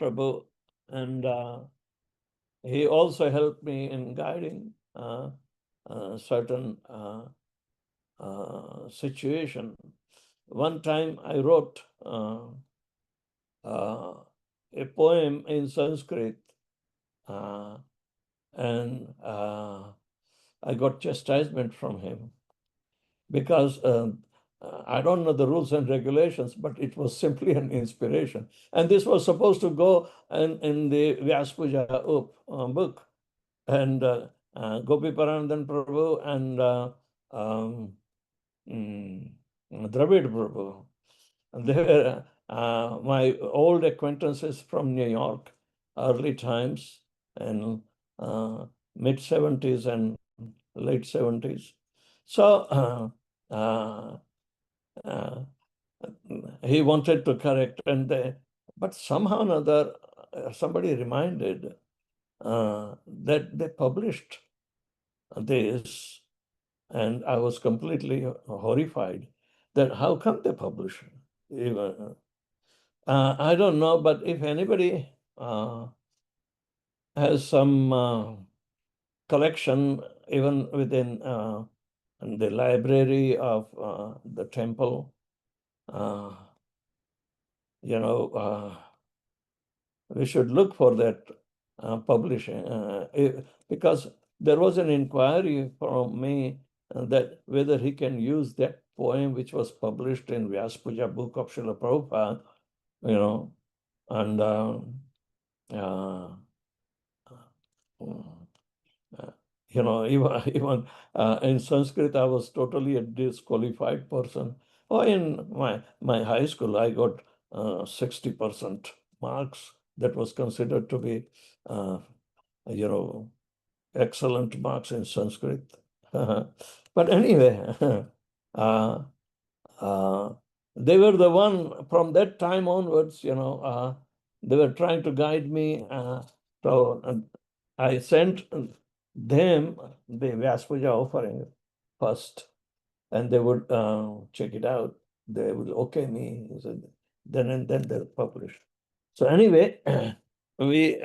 Prabhu, and he also helped me in guiding certain situation. One time I wrote a poem in Sanskrit, and I got chastisement from him because I don't know the rules and regulations, but it was simply an inspiration. And this was supposed to go in the Vyas Puja book. And Gopi Paranathan Prabhu and Dravid Prabhu, they were my old acquaintances from New York, early times, and mid-70s and late 70s. So he wanted to correct, but somehow or another, somebody reminded that they published this, and I was completely horrified that how come they publish it? I don't know, but if anybody has some collection, even within the library of the temple, we should look for that publishing, because there was an inquiry from me that whether he can use that poem which was published in Vyas Puja book of Srila Prabhupada, and even in Sanskrit, I was totally a disqualified person. In my high school, I got 60% marks. That was considered to be, excellent marks in Sanskrit. But anyway, they were the one from that time onwards, they were trying to guide me. So I sent them the Vyaspuja offering first, and they would check it out. They would okay me. So then and then they'll publish. So anyway, we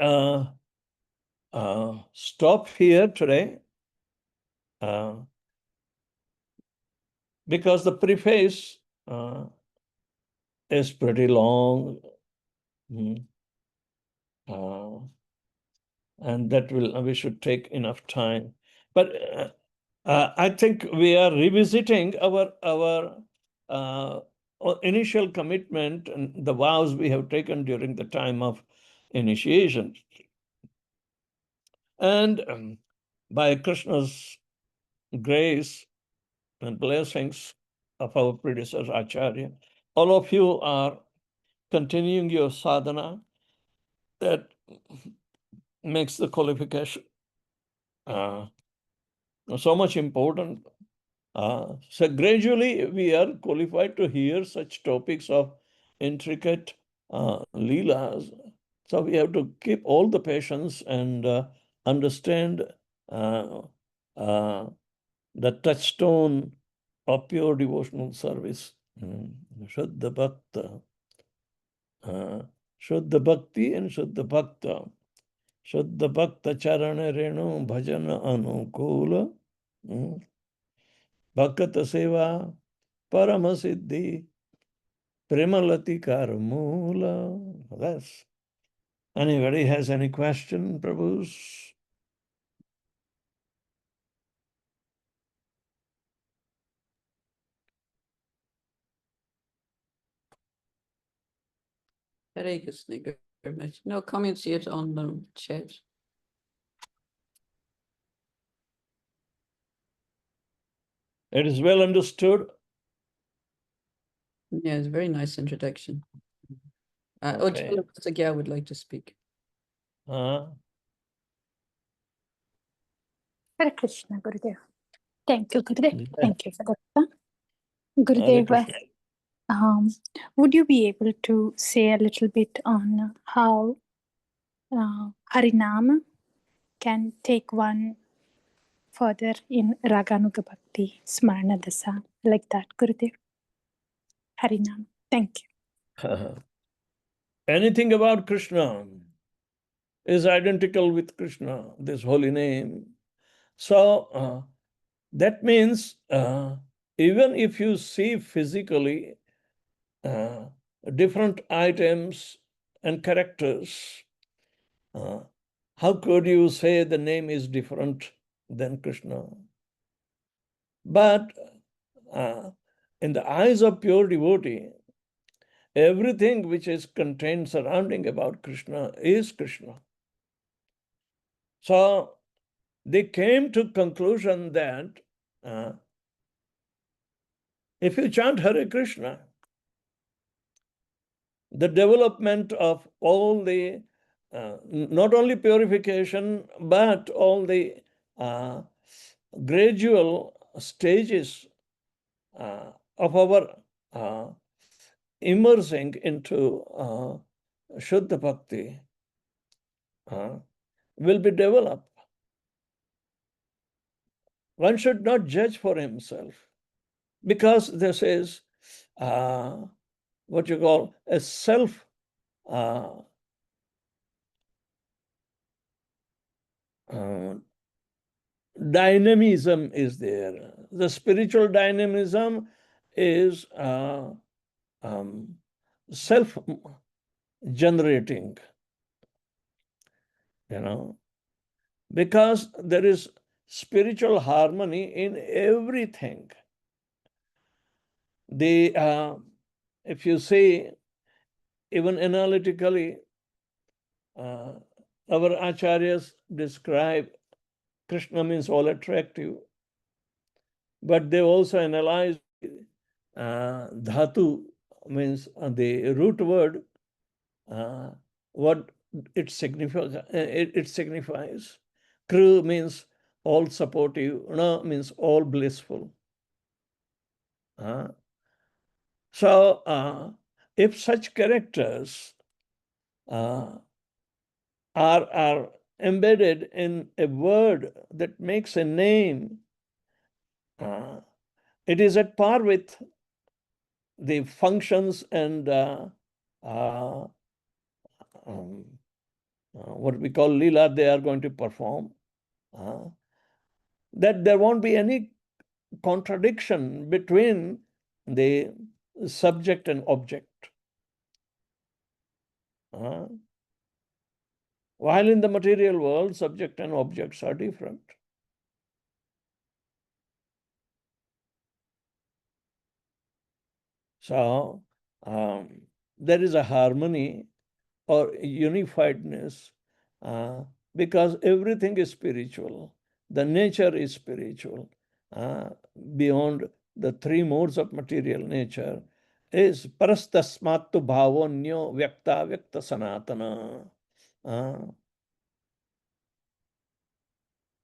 stop here today because the preface is pretty long. And that we should take enough time. But I think we are revisiting our initial commitment and the vows we have taken during the time of initiation. And by Krishna's grace and blessings of our predecessor Acharya, all of you are continuing your sadhana that makes the qualification so much important. So gradually we are qualified to hear such topics of intricate leelas. So we have to keep all the patience and understand the touchstone of pure devotional service. Shuddha Bhakta. Shuddha Bhakti and Shuddha Bhakta. Shuddha Bhakta Charana Renu Bhajana Anukula. Bhakata Seva Parama Siddhi Premalati Karamula. That's anybody has any question, Prabhus? Hare Krishna, very much. No comments yet on the chat. It is well understood. Yeah, it's a very nice introduction. Okay. Ojjwala Vasagya would like to speak. Hare Krishna, Gurudev. Thank you, Gurudev. Thank you for that. Hare Gurudev, Krishna. would you be able to say a little bit on how Harinama can take one further in Raganuga Bhakti, Smarana Dasa, like that, Gurudev? Harinama. Thank you. Anything about Krishna is identical with Krishna, this holy name. So that means even if you see physically different items and characters, how could you say the name is different than Krishna? But in the eyes of pure devotee, everything which is contained surrounding about Krishna is Krishna. So they came to conclusion that if you chant Hare Krishna, the development of all the, not only purification, but all the gradual stages of our immersing into Shuddha Bhakti will be developed. One should not judge for himself, because this is what you call a self dynamism is there. The spiritual dynamism is self-generating, because there is spiritual harmony in everything. If you see, even analytically, our acharyas describe Krishna means all attractive, but they also analyze dhatu means the root word, what it signifies. It signifies. Kru means all supportive, na means all blissful. So if such characters are embedded in a word that makes a name, it is at par with the functions and what we call lila they are going to perform, that there won't be any contradiction between the subject and object. While in the material world, subject and objects are different. So there is a harmony or unifiedness because everything is spiritual. The nature is spiritual. Beyond the three modes of material nature is parastasmattu bhavonyo vyakta vyakta sanatana.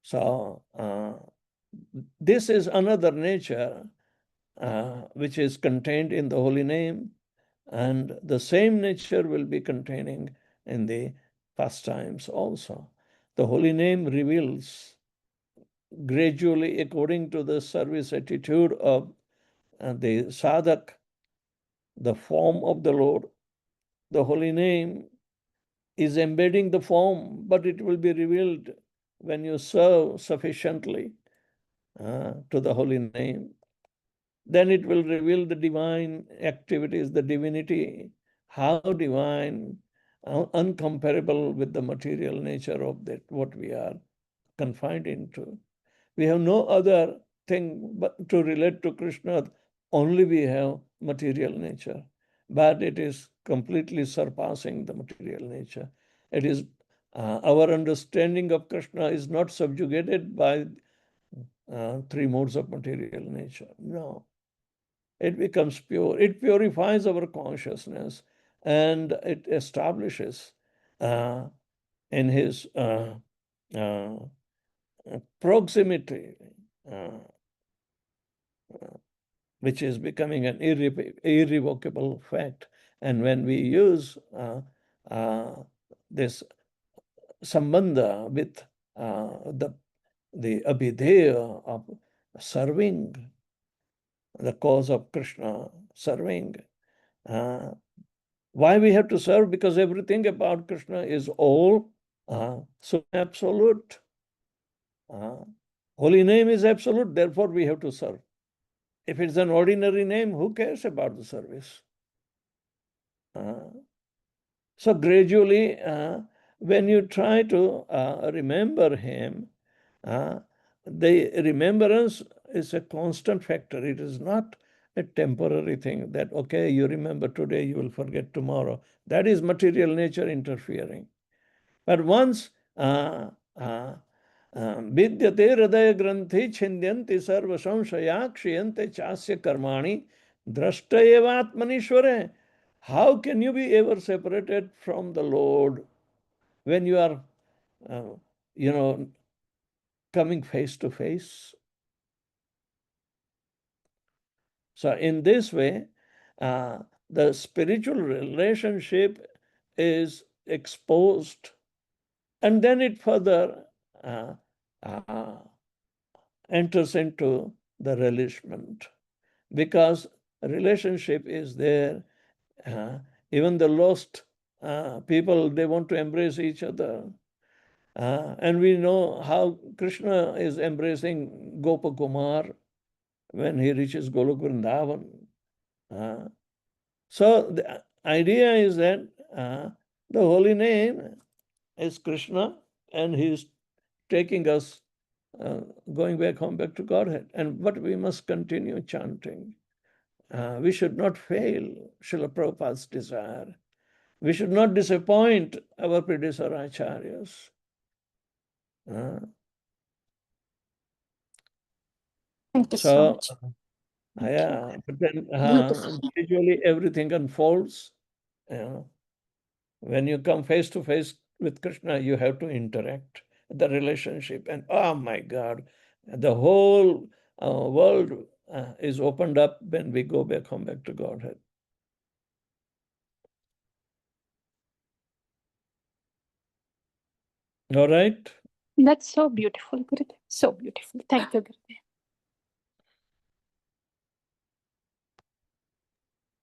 So this is another nature which is contained in the holy name, and the same nature will be containing in the pastimes also. The holy name reveals gradually, according to the service attitude of the sadhak, the form of the Lord. The holy name is embedding the form, but it will be revealed when you serve sufficiently to the holy name. Then it will reveal the divine activities, the divinity, how divine, uncomparable with the material nature of that, what we are confined into. We have no other thing but to relate to Krishna, only we have material nature. But it is completely surpassing the material nature. It is our understanding of Krishna is not subjugated by three modes of material nature. No. It becomes pure. It purifies our consciousness and it establishes in his proximity, which is becoming an irrevocable fact. And when we use this sambandha with the abhideya of serving the cause of Krishna, serving. Why we have to serve? Because everything about Krishna is all so absolute. Holy name is absolute, therefore we have to serve. If it's an ordinary name, who cares about the service? So gradually, when you try to remember him, the remembrance is a constant factor. It is not a temporary thing that, okay, you remember today, you will forget tomorrow. That is material nature interfering. But once vidyate hridaya granthi chindyanti sarva samshaya kshiyante chasya karmani drashta eva atmanishware. How can you be ever separated from the Lord when you are, coming face to face? So in this way, the spiritual relationship is exposed, and then it further enters into the relishment, because relationship is there. Even the lost people, they want to embrace each other. And we know how Krishna is embracing Gopakumar when he reaches Golok Vrindavan. So the idea is that the holy name is Krishna, and he is taking us, going back home, back to Godhead. But we must continue chanting. We should not fail Srila Prabhupada's desire. We should not disappoint our predecessor acharyas. Thank you so much. Yeah, but then gradually everything unfolds. When you come face to face with Krishna, you have to interact. the relationship. And oh my God, the whole world is opened up when we go back home, back to Godhead. All right? That's so beautiful, Gurudev. So beautiful. Thank you, Gurudev.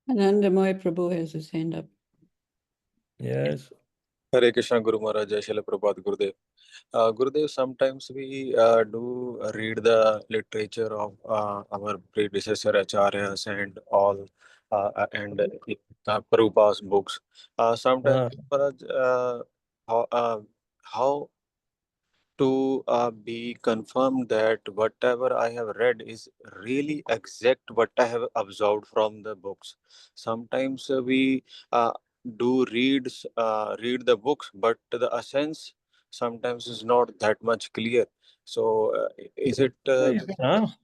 Anandamoy Prabhu has his hand up. Yes. Hare Krishna Guru Maharaj, Jai Srila Prabhupada Gurudev. Gurudev, sometimes we do read the literature of our predecessor acharyas and all, and Prabhupada's books. Sometimes, Maharaj, how to be confirmed that whatever I have read is really exact what I have observed from the books. Sometimes we do read the books, but the essence sometimes is not that much clear. So is it? You can ask.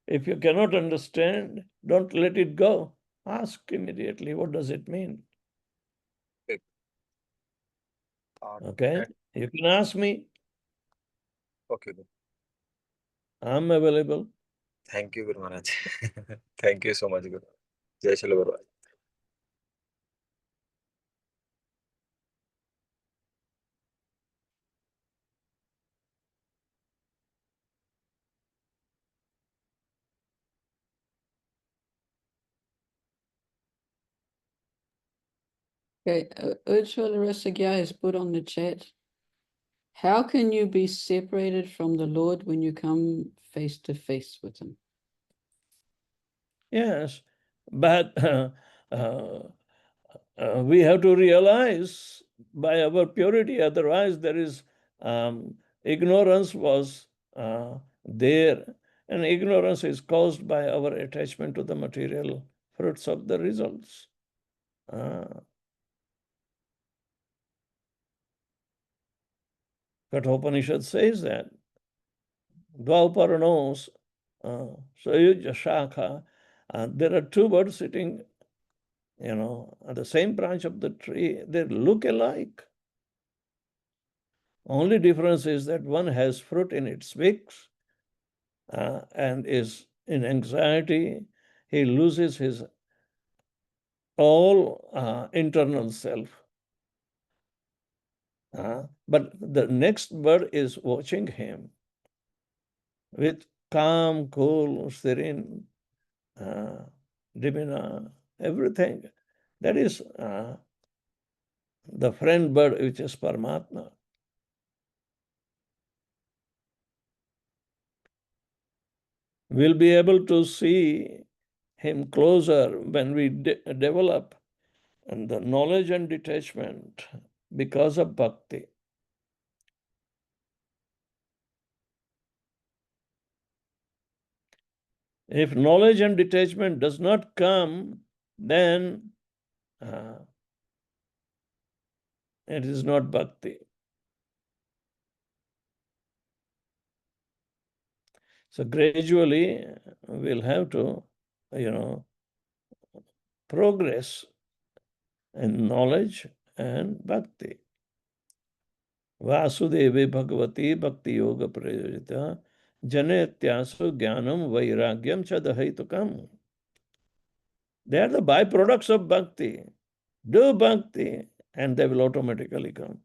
If you cannot understand, don't let it go. Ask immediately. What does it mean? Okay? You can ask me. Okay. I'm available. Thank you, Guru Maharaj. Thank you so much, Guru. Jai Srila Guru Maharaj. Okay, Ujjwala Rasagya has put on the chat. How can you be separated from the Lord when you come face to face with him? Yes, but we have to realize by our purity, otherwise there is ignorance was there, and ignorance is caused by our attachment to the material fruits of the results. Kathopanishad says that. Dvaparanos, Sayuja Shakha, there are two birds sitting, on the same branch of the tree. They look alike. Only difference is that one has fruit in its wicks and is in anxiety. He loses his all internal self. But the next bird is watching him with calm, cool, serene demeanor, everything. That is the friend bird, which is Paramatma. We'll be able to see him closer when we develop the knowledge and detachment because of bhakti. If knowledge and detachment does not come, then it is not bhakti. So gradually we'll have to, progress in knowledge and bhakti. Vasudeve Bhagavati Bhakti Yoga Prayojita Janetyasu Jnanam Vairagyam Chadahaitukam. They are the byproducts of bhakti. Do bhakti and they will automatically come.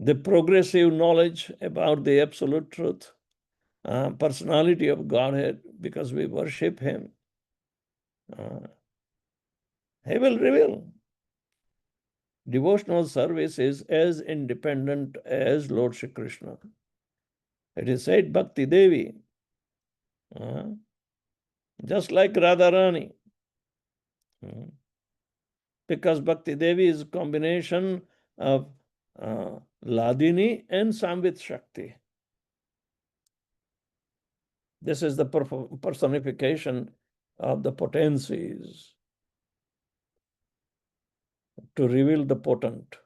The progressive knowledge about the absolute truth, personality of Godhead, because we worship him, he will reveal. Devotional service is as independent as Lord Shri Krishna. It is said Bhakti Devi, just like Radharani. Because Bhakti Devi is a combination of Ladini and Samvit Shakti. This is the personification of the potencies to reveal the potent.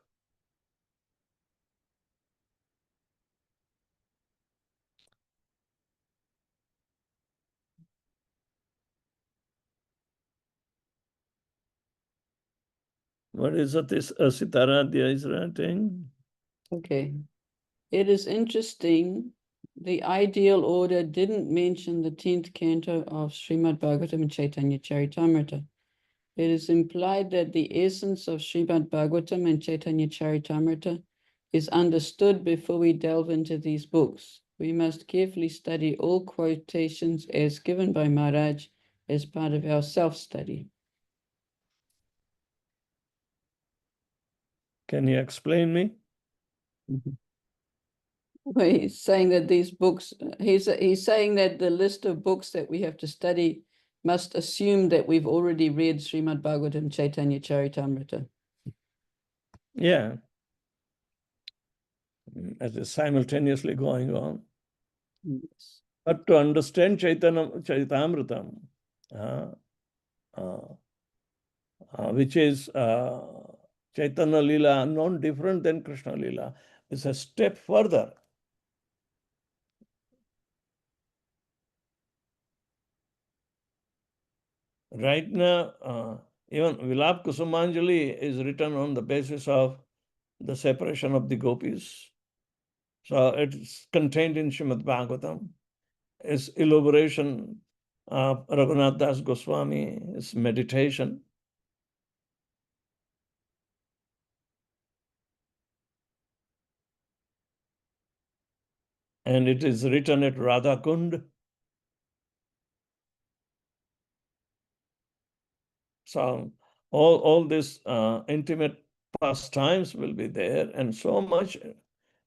What is it? This Sitaradhya is writing? Okay. It is interesting. The ideal order didn't mention the 10th canto of Srimad Bhagavatam and Chaitanya Charitamrita. It is implied that the essence of Srimad Bhagavatam and Chaitanya Charitamrita is understood before we delve into these books. We must carefully study all quotations as given by Maharaj as part of our self-study. Can you explain me? Well, he's saying that these books, he's saying that the list of books that we have to study must assume that we've already read Srimad Bhagavatam, Chaitanya Charitamrita. Yeah. It is simultaneously going on. Yes. But to understand Charitamritam, which is Chaitanya Leela, non different than Krishna Leela, is a step further. Right now, even Vilap Kusumanjali is written on the basis of the separation of the gopis. So it's contained in Srimad Bhagavatam. Its elaboration of Raghunath Das Goswami, its meditation. And it is written at Radha Kund. So all these intimate pastimes will be there, and so much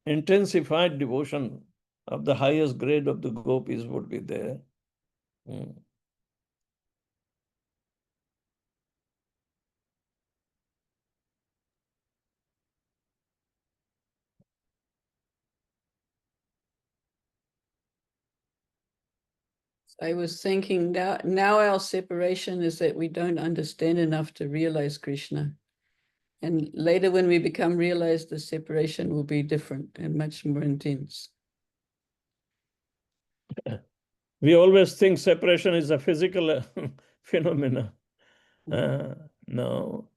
intensified devotion of the highest grade of the gopis would be there. I was thinking now our separation is that we don't understand enough to realize Krishna. And later when we become realized, the separation will be different and much more intense. We always think separation is a physical phenomena. No.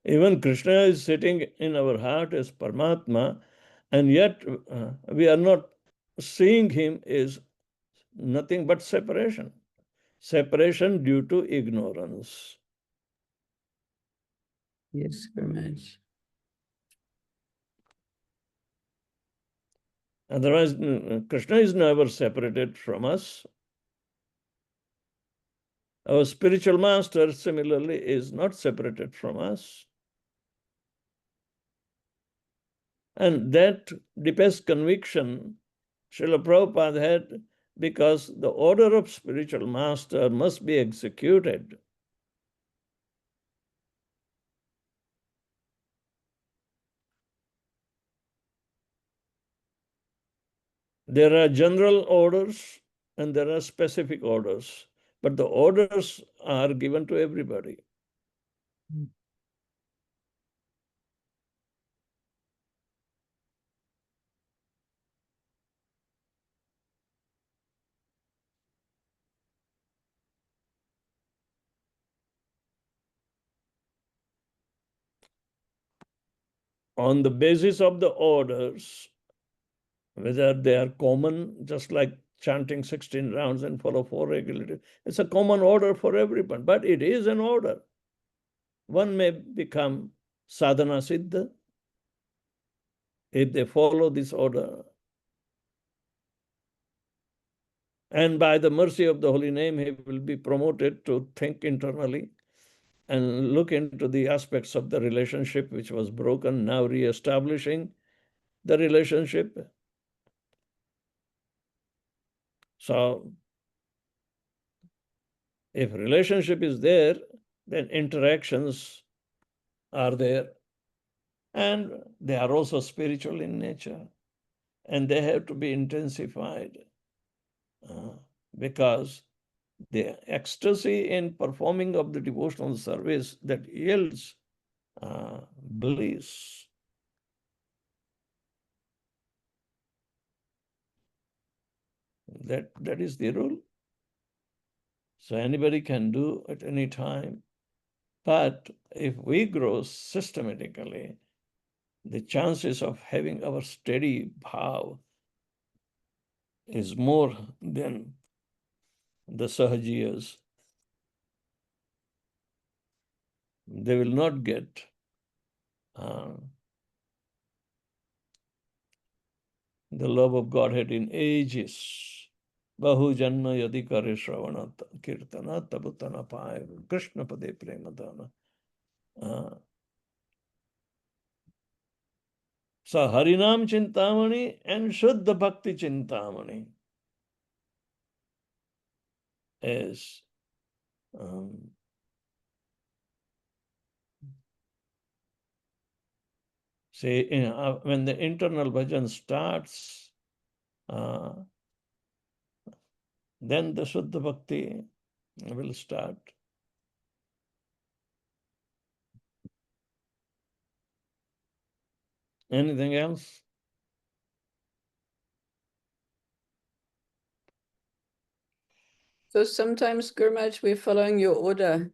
Even Krishna is sitting in our heart as Paramatma, and yet we are not seeing him as nothing but separation. Separation due to ignorance. Yes, very much. Otherwise, Krishna is never separated from us. Our spiritual master, similarly, is not separated from us. And that deepest conviction Srila Prabhupada had, because the order of spiritual master must be executed. There are general orders and there are specific orders, but the orders are given to everybody. On the basis of the orders, whether they are common, just like chanting 16 rounds and follow 4 regularly, it's a common order for everyone, but it is an order. One may become sadhana siddha if they follow this order. And by the mercy of the holy name, he will be promoted to think internally and look into the aspects of the relationship which was broken, now re-establishing the relationship. So, if relationship is there, then interactions are there. And they are also spiritual in nature. And they have to be intensified because the ecstasy in performing of the devotional service that yields bliss. That is the rule. So anybody can do at any time. But if we grow systematically, the chances of having our steady bhav is more than the Sahajiyas. They will not get the love of Godhead in ages. Bahu janma yadi kare shravana kirtana tabutana paya Krishna pade premadana. So Harinam Chintamani and Shuddha Bhakti Chintamani is say, when the internal bhajan starts, then the Shuddha Bhakti will start. Anything else? So sometimes, Gurmaj, we're following your order,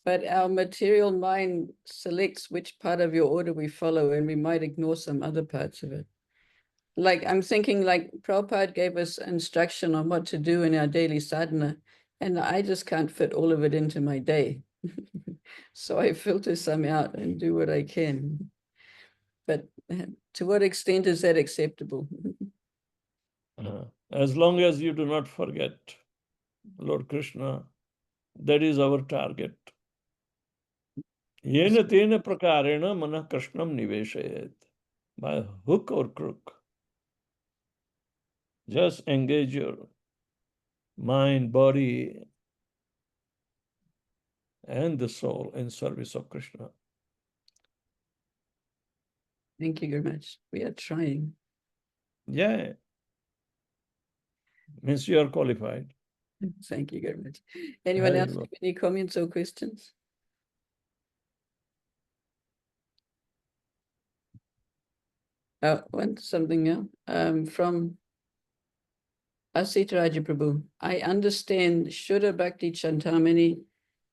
but our material mind selects which part of your order we follow, and we might ignore some other parts of it. Like, I'm thinking, like, Prabhupada gave us instruction on what to do in our daily sadhana, and I just can't fit all of it into my day. So I filter some out and do what I can. But to what extent is that acceptable? As long as you do not forget Lord Krishna, that is our target. Yena tena prakarena mana krishnam niveshayet. By hook or crook. Just engage your mind, body, and the soul in service of Krishna. Thank you very much. We are trying. Yeah. Means you are qualified. Thank you very much. Anyone Very else well. have any comments or questions? Something else from Asita Raja Prabhu. I understand Shuddha Bhakti Chantamani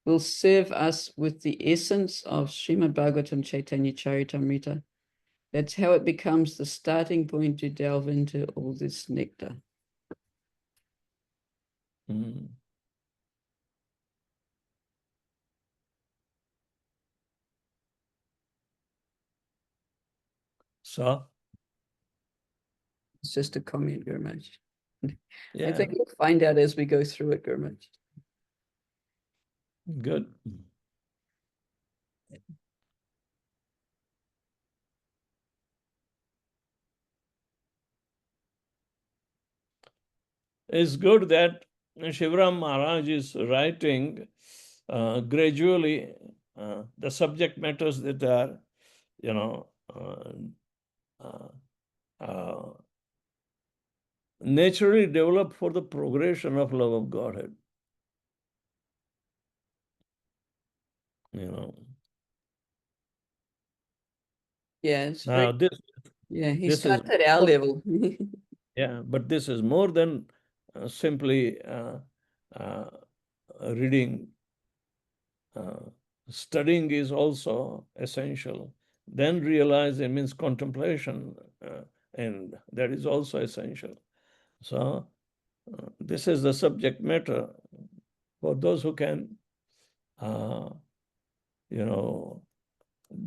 will serve us with the essence of Srimad Bhagavatam Chaitanya Charitamrita. That's how it becomes the starting point to delve into all this nectar. Mm. So, It's just a comment, Gurmaj. yeah, I think we'll find out as we go through it, Gurmaj. good. It's good that Shivram Maharaj is writing gradually the subject matters that are, you know, naturally developed for the progression of love of Godhead. You know. Yeah, it's Now very, yeah, he this starts is at our level. yeah, but this is more than simply reading. Studying is also essential. Then realize it means contemplation, and that is also essential. So this is the subject matter for those who can,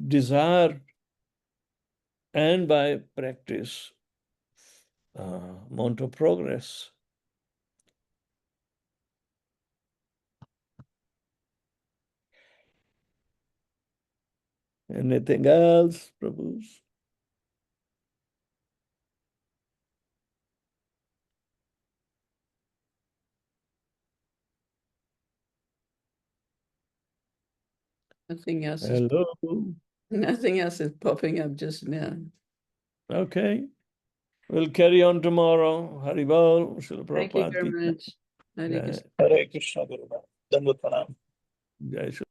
desire and by practice mount of progress. Anything else, Prabhus? Nothing else. Hello. Nothing else is popping up just now. Okay. We'll carry on tomorrow. Haribol, Srila Thank you Prabhupada very ki much. Hare jai. Krishna. Hare Krishna Guru. Dandavat pranam. Jai Shri